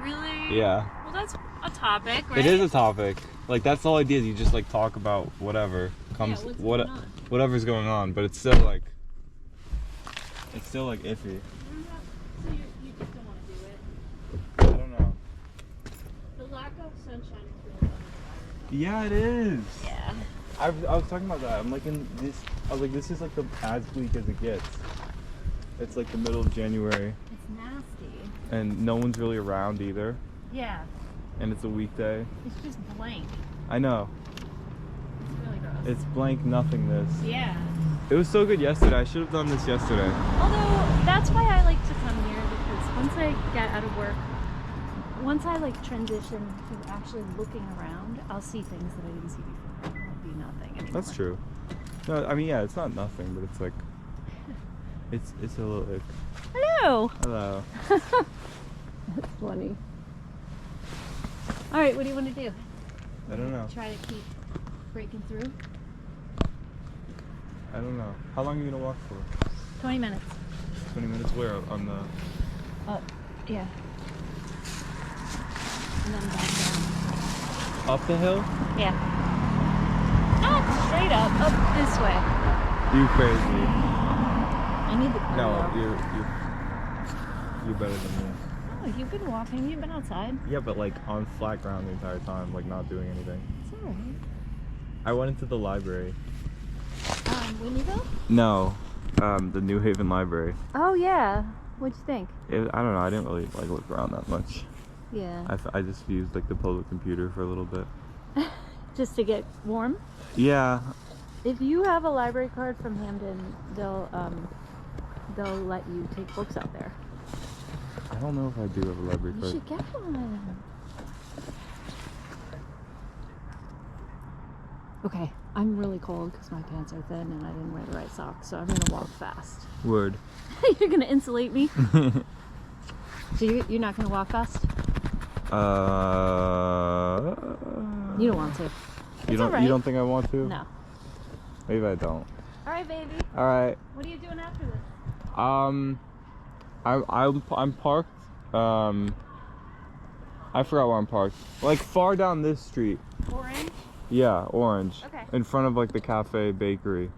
Really?
Yeah.
Well, that's a topic, right?
It is a topic. Like that's all I did. You just like talk about whatever comes,
Yeah, what's going on?
whatever's going on. But it's still like iffy.
So you just don't want to do it.
I don't know.
The lack of sunshine is really unfair.
Yeah, it is.
Yeah.
I was talking about that. I'm like in this. I was like, this is like the as bleak as it gets. It's like the middle of January,
It's nasty.
and no one's really around either.
Yeah.
And it's a weekday.
It's just blank.
I know.
It's really gross.
It's blank nothingness.
Yeah.
It was so good yesterday. I should have done this yesterday.
Although that's why I like to come here, because once I get out of work, once I like transition to actually looking around, I'll see things that I didn't see before. It'll be nothing anymore.
That's true. No, I mean, yeah, it's not nothing, but it's like, it's a little ick.
Hello.
Hello.
That's funny. All right, what do you want to do?
I don't know.
Try to keep breaking through.
I don't know. How long are you gonna walk for?
20 minutes.
20 minutes where? On the...
Yeah. And then back down.
Up the hill?
Yeah. Not straight up this way.
You crazy.
I need the cool
No,
though.
you're better than me.
Oh, you've been walking. You've been outside.
Yeah, but like on flat ground the entire time, like not doing anything.
It's all right.
I went into the library.
Whitneyville?
No, the New Haven Library.
Oh yeah. What'd you think?
I don't know. I didn't really like look around that much.
Yeah.
I just used like the public computer for a little bit.
Just to get warm.
Yeah.
If you have a library card from Hamden, they'll let you take books out there.
I don't know if I do have a library
You
card.
should get one. Okay, I'm really cold because my pants are thin and I didn't wear the right socks, so I'm gonna walk fast.
Word.
You're gonna insulate me? So you're not gonna walk fast? You don't want to.
You don't.
alright.
You don't think I want to?
No.
Maybe I don't.
All right, baby.
All right.
What are you doing after this?
I'm parked. I forgot where I'm parked. Like far down this street.
Orange?
Yeah, Orange.
Okay.
In front of like the cafe bakery.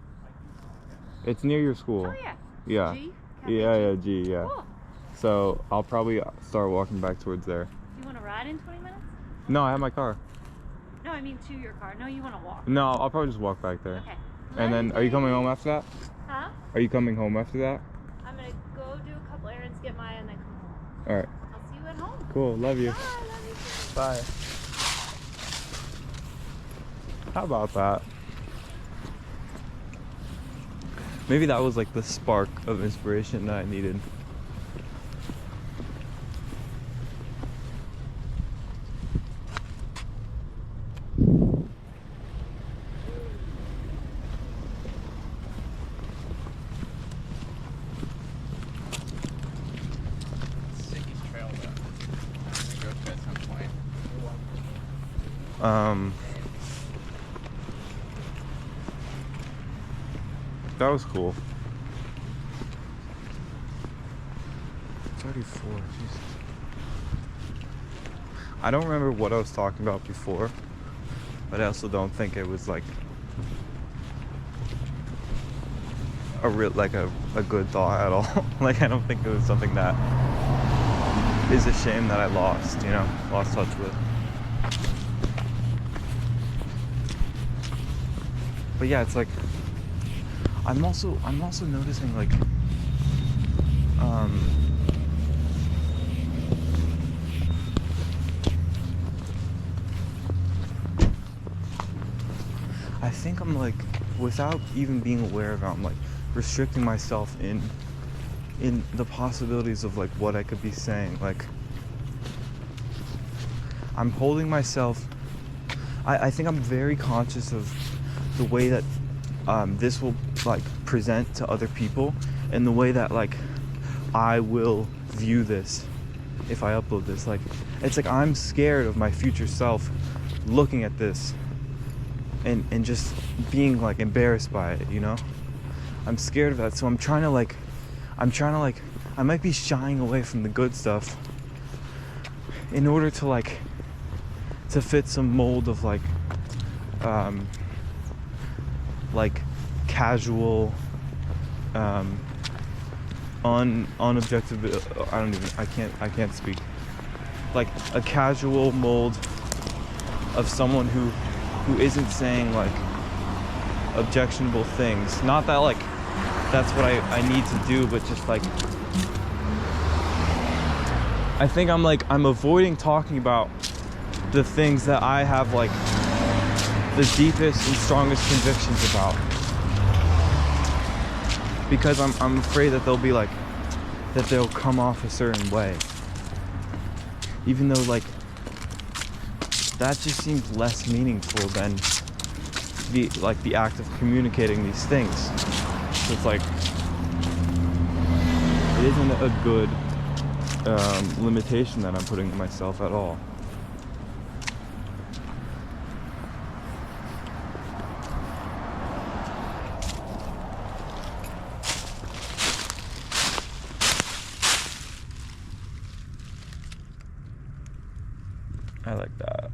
It's near your school.
Oh yeah.
Yeah.
G? Cafe
Yeah,
G?
yeah, G, yeah.
Cool.
So I'll probably start walking back towards there.
You want to ride in 20 minutes?
No, I have my car.
No, I mean to your car. No, you want to walk.
No, I'll probably just walk back there.
Okay.
And then, are you coming home after that?
Huh?
Are you coming home after that?
I'm gonna go do a couple errands, get Maya, and then come home.
All right.
I'll see you at home.
Cool. Love you.
Bye. Love you too.
Bye. How about that? Maybe that was like the spark of inspiration that I needed.
Sickest trail though. I'm gonna go to at some point.
That was cool. 34, Jesus. I don't remember what I was talking about before, but I also don't think it was like a good thought at all. Like, I don't think it was something that is a shame that I lost touch with. But yeah, it's like I'm also noticing like I think I'm like, without even being aware of it, I'm like restricting myself in the possibilities of like what I could be saying. Like, I'm holding myself, I think I'm very conscious of the way that this will like present to other people, and the way that like I will view this if I upload this. Like, it's like I'm scared of my future self looking at this and just being like embarrassed by it, you know? I'm scared of that, so I'm trying to like I might be shying away from the good stuff in order to like to fit some mold of like casual unobjective, I can't speak, like a casual mold of someone who isn't saying like objectionable things. Not that like that's what I need to do, but just like I think I'm avoiding talking about the things that I have like the deepest and strongest convictions about, because I'm afraid that they'll be like that they'll come off a certain way, even though like that just seems less meaningful than the act of communicating these things. So it's like it isn't a good limitation that I'm putting on myself at all. I like that.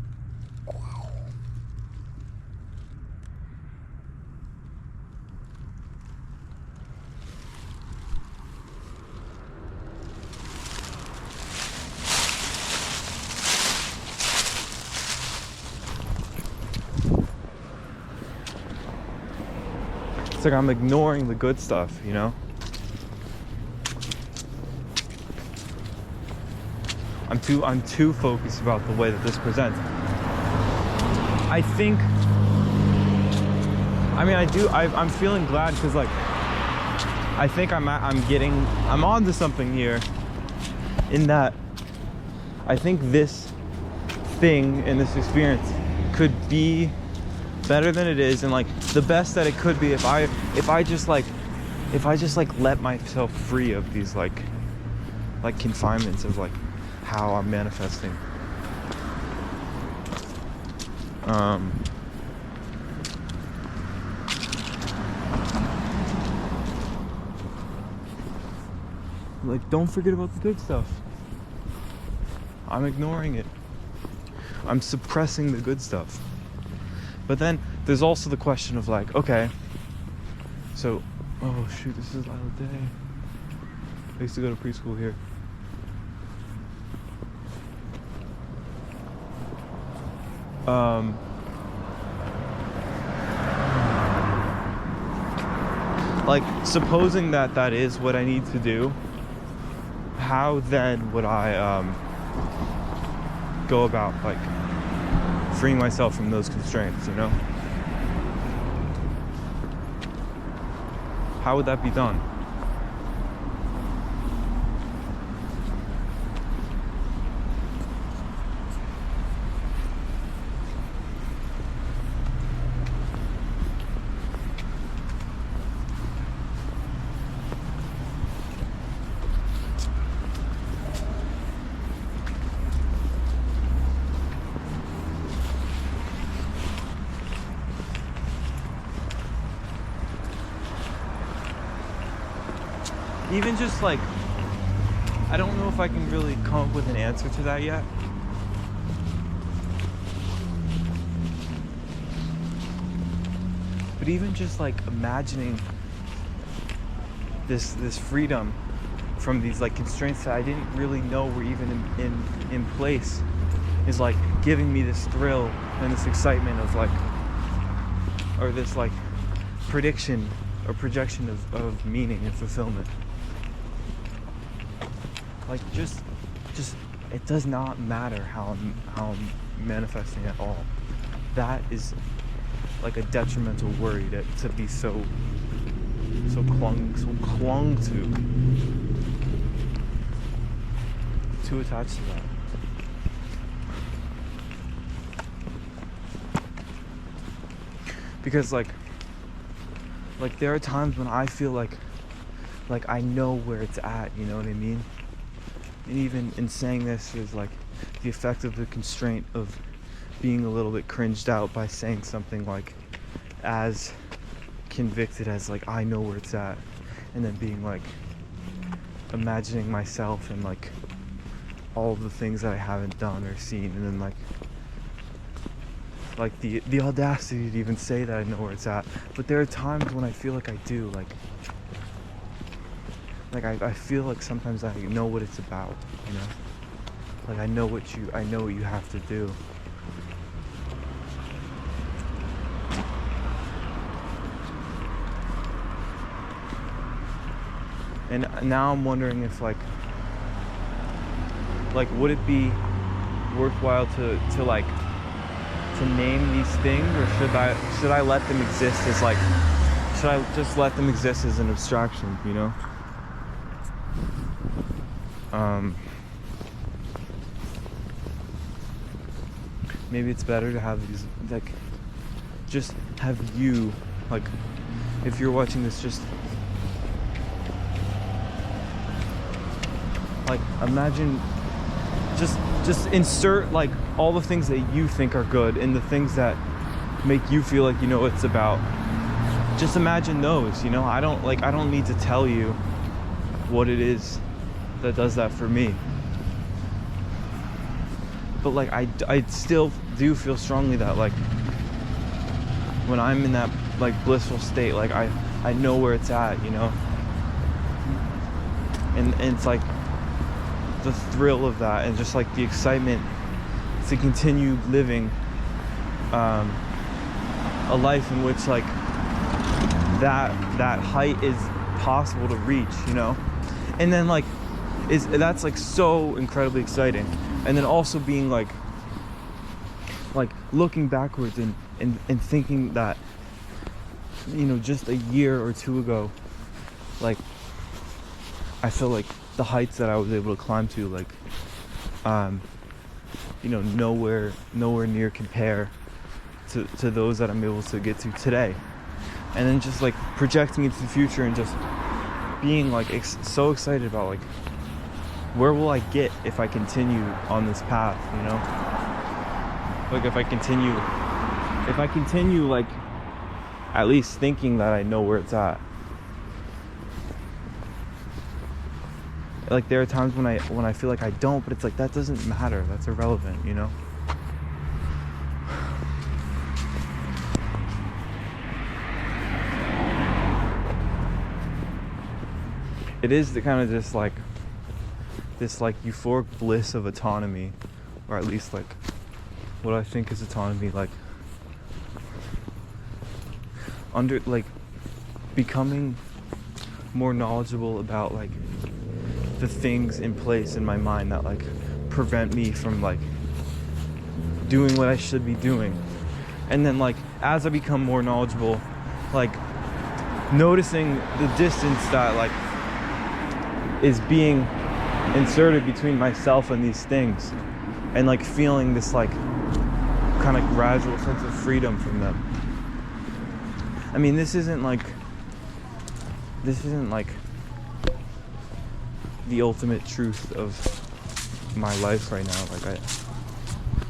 It's like I'm ignoring the good stuff, you know? I'm too focused about the way that this presents. I'm feeling glad because like I think I'm on to something here, in that I think this thing and this experience could be better than it is, and like the best that it could be if I just let myself free of these like confinements of like how I'm manifesting. Like, don't forget about the good stuff. I'm ignoring it. I'm suppressing the good stuff. But then there's also the question of like, okay, so, oh shoot, this is Lila Day. I used to go to preschool here. Like, supposing that is what I need to do, how then would I go about like freeing myself from those constraints, you know? How would that be done? Even just like, I don't know if I can really come up with an answer to that yet. But even just like imagining this freedom from these like constraints that I didn't really know were even in place is like giving me this thrill and this excitement of like, or this like prediction or projection of meaning and fulfillment. Like just it does not matter how I'm manifesting at all. That is like a detrimental worry to be so clung to attached to that. Because like there are times when I feel like I know where it's at, you know what I mean? And even in saying this, there's like the effect of the constraint of being a little bit cringed out by saying something like as convicted as like I know where it's at, and then being like imagining myself and like all of the things that I haven't done or seen, and then like the audacity to even say that I know where it's at. But there are times when I feel like I do, like I feel like sometimes I know what it's about, you know? Like I know what you have to do. And now I'm wondering if like would it be worthwhile to name these things, or should I let them exist as like, should I just let them exist as an abstraction, you know? Maybe it's better to have these, like, just have you, like, if you're watching this, just like imagine, just insert like all the things that you think are good and the things that make you feel like you know what it's about. Just imagine those, you know? I don't need to tell you what it is that does that for me. But like I still do feel strongly that like when I'm in that like blissful state, like I know where it's at, you know? And it's like the thrill of that, and just like the excitement to continue living a life in which like that height is possible to reach, you know? And then like that's like so incredibly exciting. And then also being like looking backwards and thinking that, you know, just a year or two ago, like I feel like the heights that I was able to climb to, like you know, nowhere near compare to those that I'm able to get to today. And then just like projecting into the future and just being like so excited about like where will I get if I continue on this path, you know? Like if I continue like at least thinking that I know where it's at. Like there are times when I feel like I don't, but it's like that doesn't matter. That's irrelevant, you know? It is the kind of just like this like euphoric bliss of autonomy, or at least like what I think is autonomy, like under like becoming more knowledgeable about like the things in place in my mind that like prevent me from like doing what I should be doing. And then like as I become more knowledgeable, like noticing the distance that like is being inserted between myself and these things, and like feeling this like kind of gradual sense of freedom from them. I mean, this isn't like the ultimate truth of my life right now. Like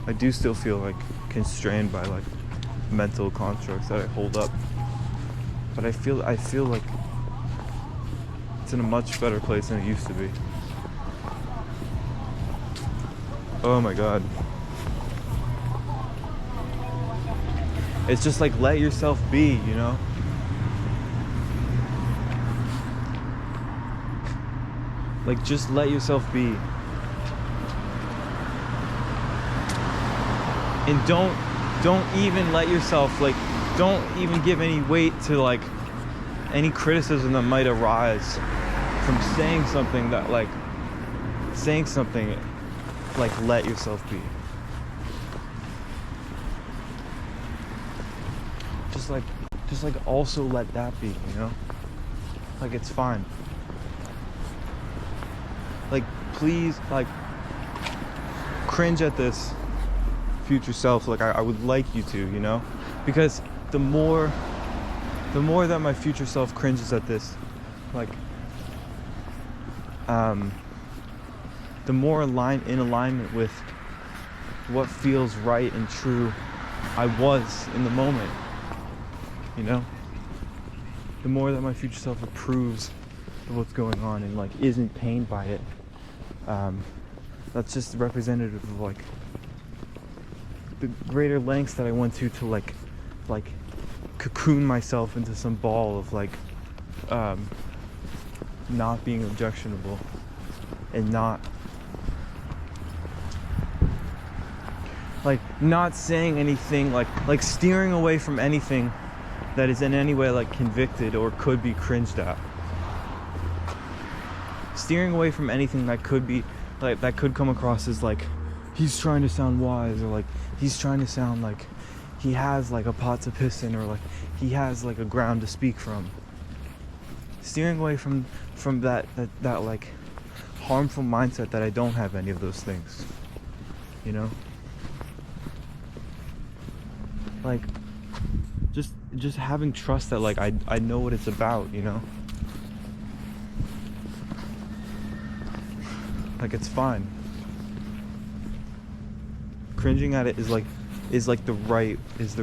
I do still feel like constrained by like mental constructs that I hold up, but I feel like it's in a much better place than it used to be. Oh my god. It's just like let yourself be, you know? Like, just let yourself be. And don't even let yourself, like, don't even give any weight to, like, any criticism that might arise from saying something that, like, let yourself be. Just like also let that be, you know? Like, it's fine. Like, please, like, cringe at this future self. Like, I would like you to, you know? Because the more that my future self cringes at this, like, the more in alignment with what feels right and true I was in the moment, you know? The more that my future self approves of what's going on and, like, isn't pained by it, that's just representative of, like, the greater lengths that I went to like cocoon myself into some ball of, like, not being objectionable and not saying anything, like steering away from anything that is in any way, like, convicted or could be cringed at. Steering away from anything that could be, like, that could come across as, like, he's trying to sound wise, or, like, he's trying to sound like he has, like, a pot to piss in, or, like, he has, like, a ground to speak from. Steering away from that like harmful mindset that I don't have any of those things, you know? Like, just having trust that, like, I know what it's about, you know? Like, it's fine. Cringing at it is the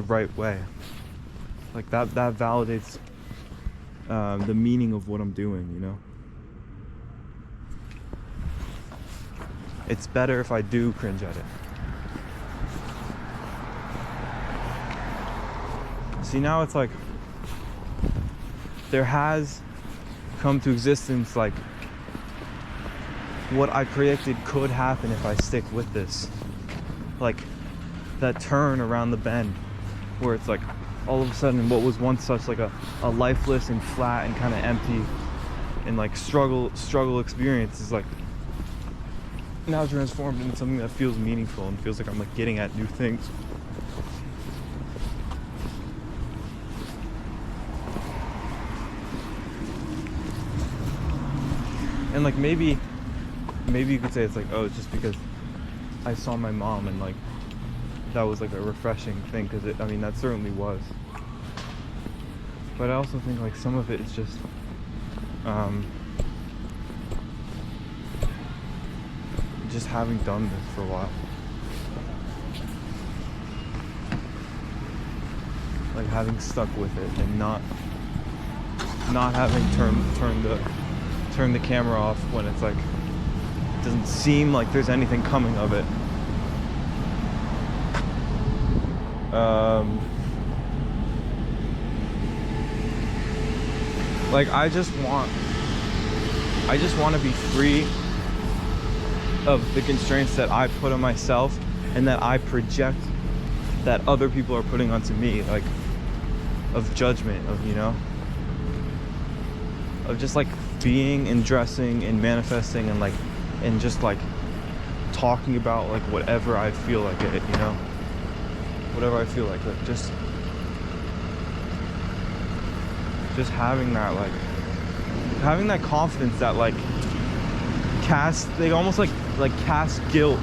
right way. Like, that validates the meaning of what I'm doing, you know? It's better if I do cringe at it. See, now it's like there has come to existence, like, what I predicted could happen if I stick with this. Like, that turn around the bend where it's like all of a sudden what was once such like a lifeless and flat and kind of empty and, like, struggle experience is, like, now transformed into something that feels meaningful and feels like I'm, like, getting at new things. And, like, maybe you could say it's like, oh, it's just because I saw my mom and, like, that was, like, a refreshing thing, because I mean, that certainly was. But I also think, like, some of it is just just having done this for a while, like, having stuck with it and not having turn the camera off when it's like it doesn't seem like there's anything coming of it. Like, I just want to be free of the constraints that I put on myself and that I project that other people are putting onto me, like, of judgment, of, you know, of just, like, being and dressing and manifesting and, like, and just, like, talking about, like, whatever I feel like it, you know, whatever I feel like just having that, like, having that confidence that, like, they almost like cast guilt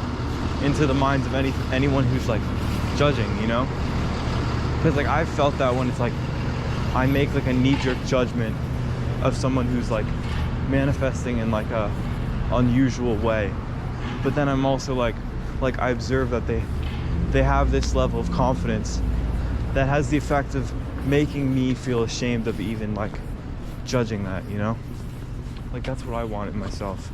into the minds of anyone who's, like, judging, you know? Because, like, I've felt that when it's like I make, like, a knee-jerk judgment of someone who's, like, manifesting in, like, a unusual way, but then I'm also like I observe that they have this level of confidence that has the effect of making me feel ashamed of even, like, judging that, you know? Like, that's what I want in myself.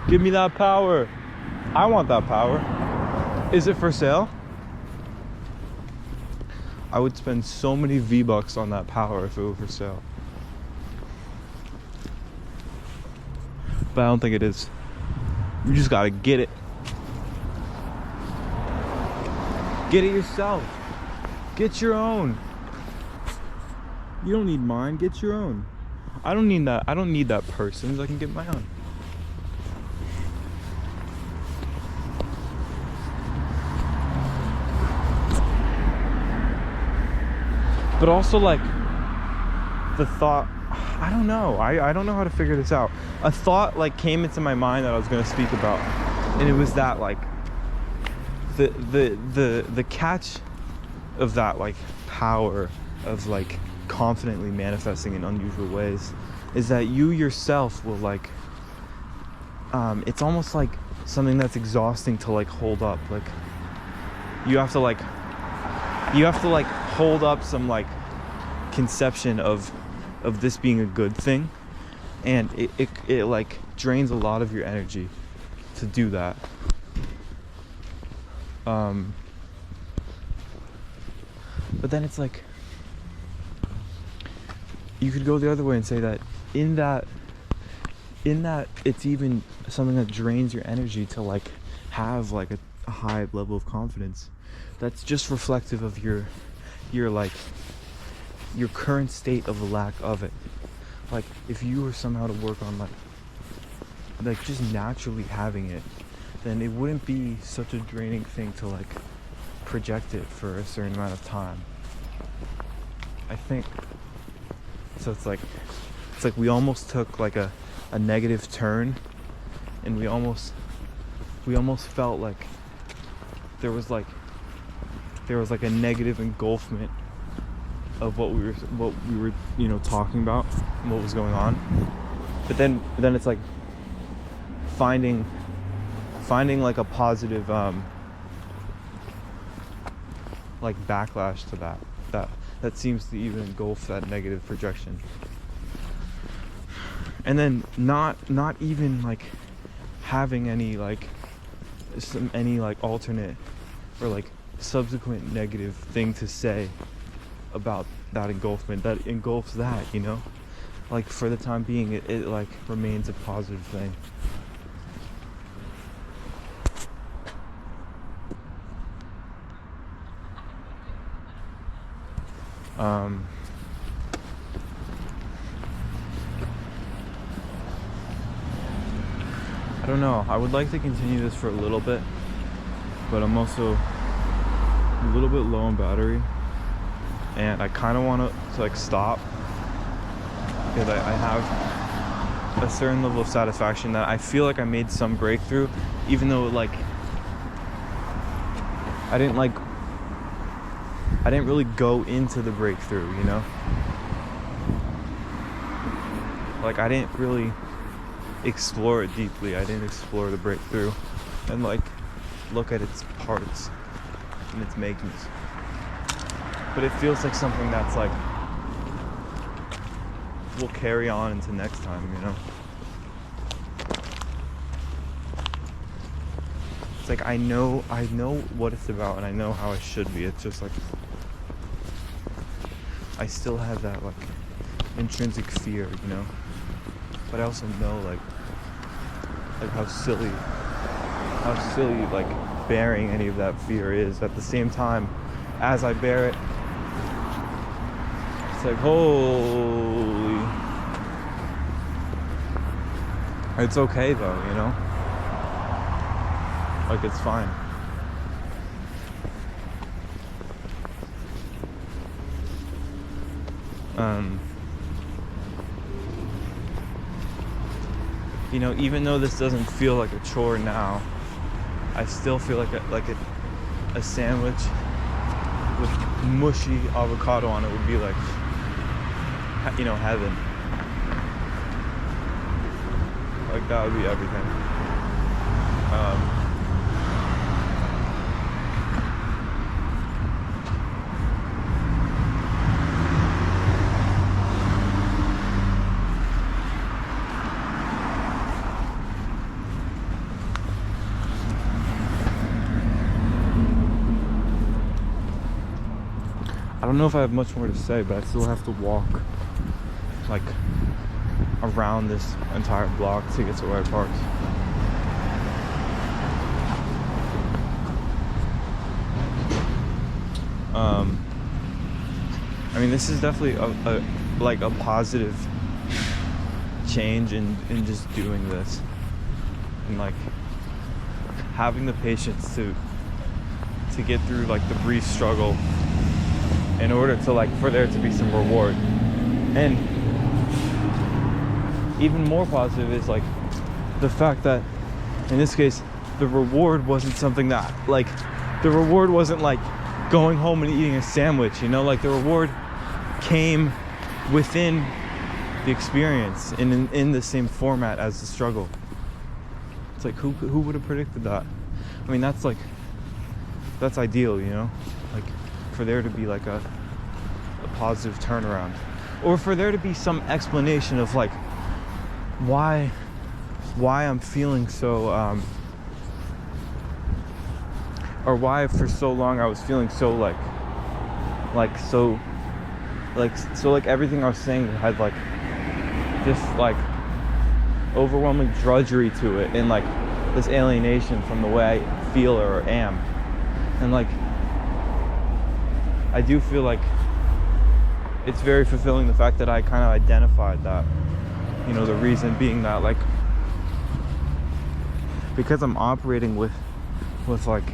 Give me that power. I want that power. Is it for sale? I would spend so many V-Bucks on that power if it were for sale. But I don't think it is. You just gotta get it. Get it yourself. Get your own. You don't need mine, get your own. I don't need that person's. I can get my own. But also, like, the thought, I don't know. I don't know how to figure this out. A thought, like, came into my mind that I was going to speak about. And it was that, like, the catch of that, like, power of, like, confidently manifesting in unusual ways is that you yourself will, like, it's almost like something that's exhausting to, like, hold up. Like, you have to hold up some, like, conception of this being a good thing, and it like drains a lot of your energy to do that. But then it's like, you could go the other way and say that in that it's even something that drains your energy to, like, have, like, a high level of confidence that's just reflective of your like your current state of the lack of it. Like, if you were somehow to work on like just naturally having it, then it wouldn't be such a draining thing to, like, project it for a certain amount of time, I think. So it's like we almost took, like, a negative turn, and we almost felt like there was like a negative engulfment of what we were you know, talking about and what was going on. But then it's like finding like a positive like backlash to that seems to even engulf that negative projection. And then not even, like, having any, like, any, like, alternate or, like, subsequent negative thing to say about that engulfment that engulfs that, you know? Like, for the time being, it like remains a positive thing. I don't know. I would like to continue this for a little bit, but I'm also a little bit low on battery, and I kind of want to, like, stop, because I have a certain level of satisfaction that I feel like I made some breakthrough, even though, like, I didn't really go into the breakthrough, you know? Like, I didn't really explore it deeply. I didn't explore the breakthrough and, like, look at its parts and its makings. But it feels like something that's, like, will carry on into next time, you know? It's like I know what it's about, and I know how it should be. It's just like I still have that, like, intrinsic fear, you know? But I also know, like how silly, like, bearing any of that fear is. At the same time, as I bear it, it's like, holy, it's okay though, you know? Like, it's fine. You know, even though this doesn't feel like a chore now, I still feel like a sandwich with mushy avocado on it would be like, you know, heaven. Like, that would be everything. I don't know if I have much more to say, but I still have to walk like around this entire block to get to where I parked. I mean, this is definitely a positive change in just doing this, and like having the patience to get through like the brief struggle in order to like for there to be some reward. And even more positive is like the fact that in this case the reward wasn't something that like the reward wasn't like going home and eating a sandwich, you know, like the reward came within the experience in the same format as the struggle. It's like who would have predicted that? I mean, that's ideal, you know, like for there to be like a positive turnaround, or for there to be some explanation of like why I'm feeling so or why for so long I was feeling so like everything I was saying had like this like overwhelming drudgery to it, and like this alienation from the way I feel or am. And like I do feel like it's very fulfilling, the fact that I kind of identified that, you know, the reason being that like because I'm operating with like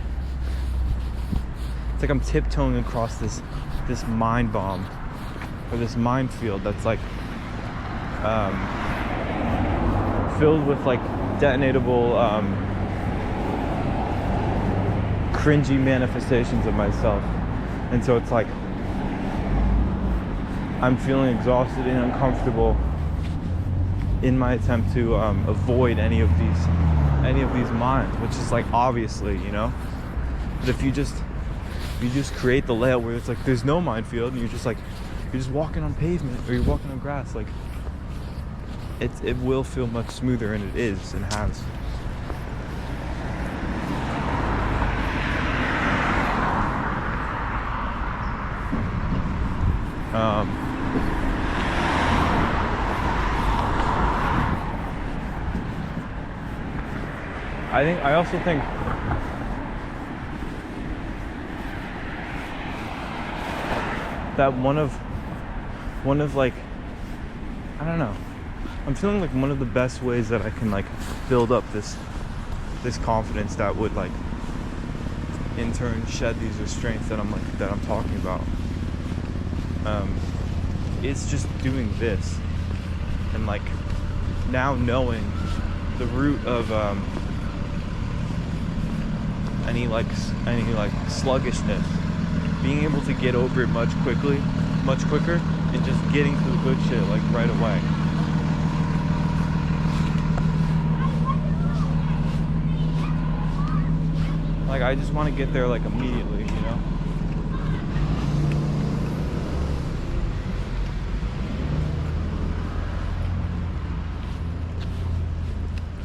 it's like I'm tiptoeing across this mind bomb or this minefield that's like filled with like detonatable cringy manifestations of myself. And so it's like I'm feeling exhausted and uncomfortable in my attempt to avoid any of these minds, which is like obviously, you know. But if you just create the layout where it's like there's no minefield and you're just walking on pavement or you're walking on grass, like it will feel much smoother, and it is and has. I also think that one of like, I don't know, I'm feeling like one of the best ways that I can like build up this confidence that would like in turn shed these restraints that I'm talking about. It's just doing this, and like now knowing the root of any sluggishness, being able to get over it much quicker, and just getting to the good shit like right away. Like I just want to get there like immediately, you know.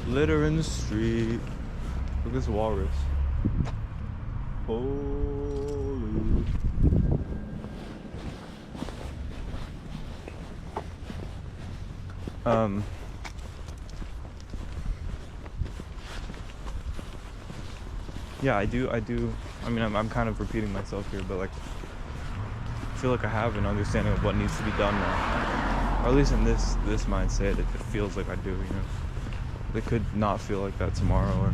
Litter in the street. Look at this walrus. Holy. Yeah, I do. I mean, I'm kind of repeating myself here, but like, I feel like I have an understanding of what needs to be done now, or at least in this mindset, it feels like I do. You know, it could not feel like that tomorrow, or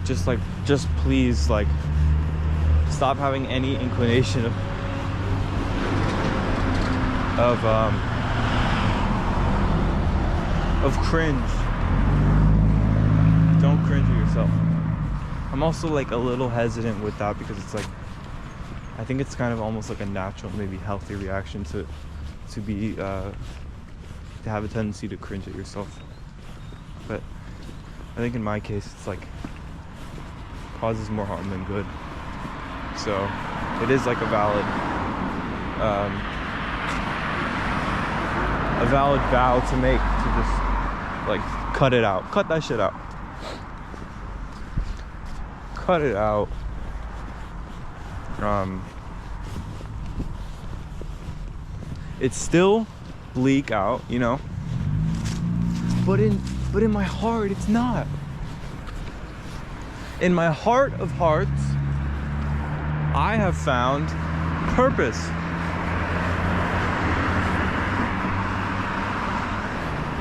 just please, like, stop having any inclination of cringe. Don't cringe at yourself. I'm also like a little hesitant with that because it's like, I think it's kind of almost like a natural, maybe healthy reaction to have a tendency to cringe at yourself. But I think in my case, it's like causes more harm than good. So it is like a valid vow to make, to just like cut it out, cut that shit out. Cut it out. It's still bleak out, you know, but in my heart it's not. In my heart of hearts, I have found purpose.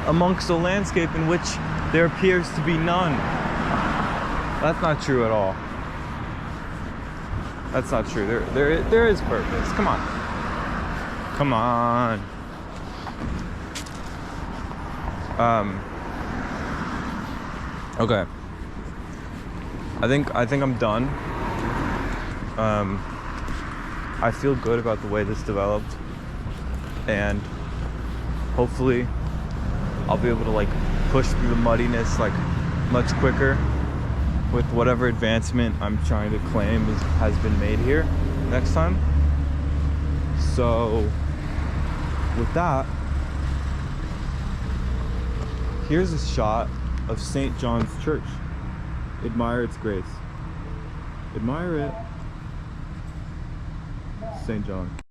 Amongst a landscape in which there appears to be none. That's not true at all. That's not true. There is purpose. Come on. Come on. Okay. I think I'm done. I feel good about the way this developed, and hopefully I'll be able to like push through the muddiness like much quicker with whatever advancement I'm trying to claim has been made here next time. So with that, here's a shot of St. John's Church. Admire its grace. Admire it. St. John.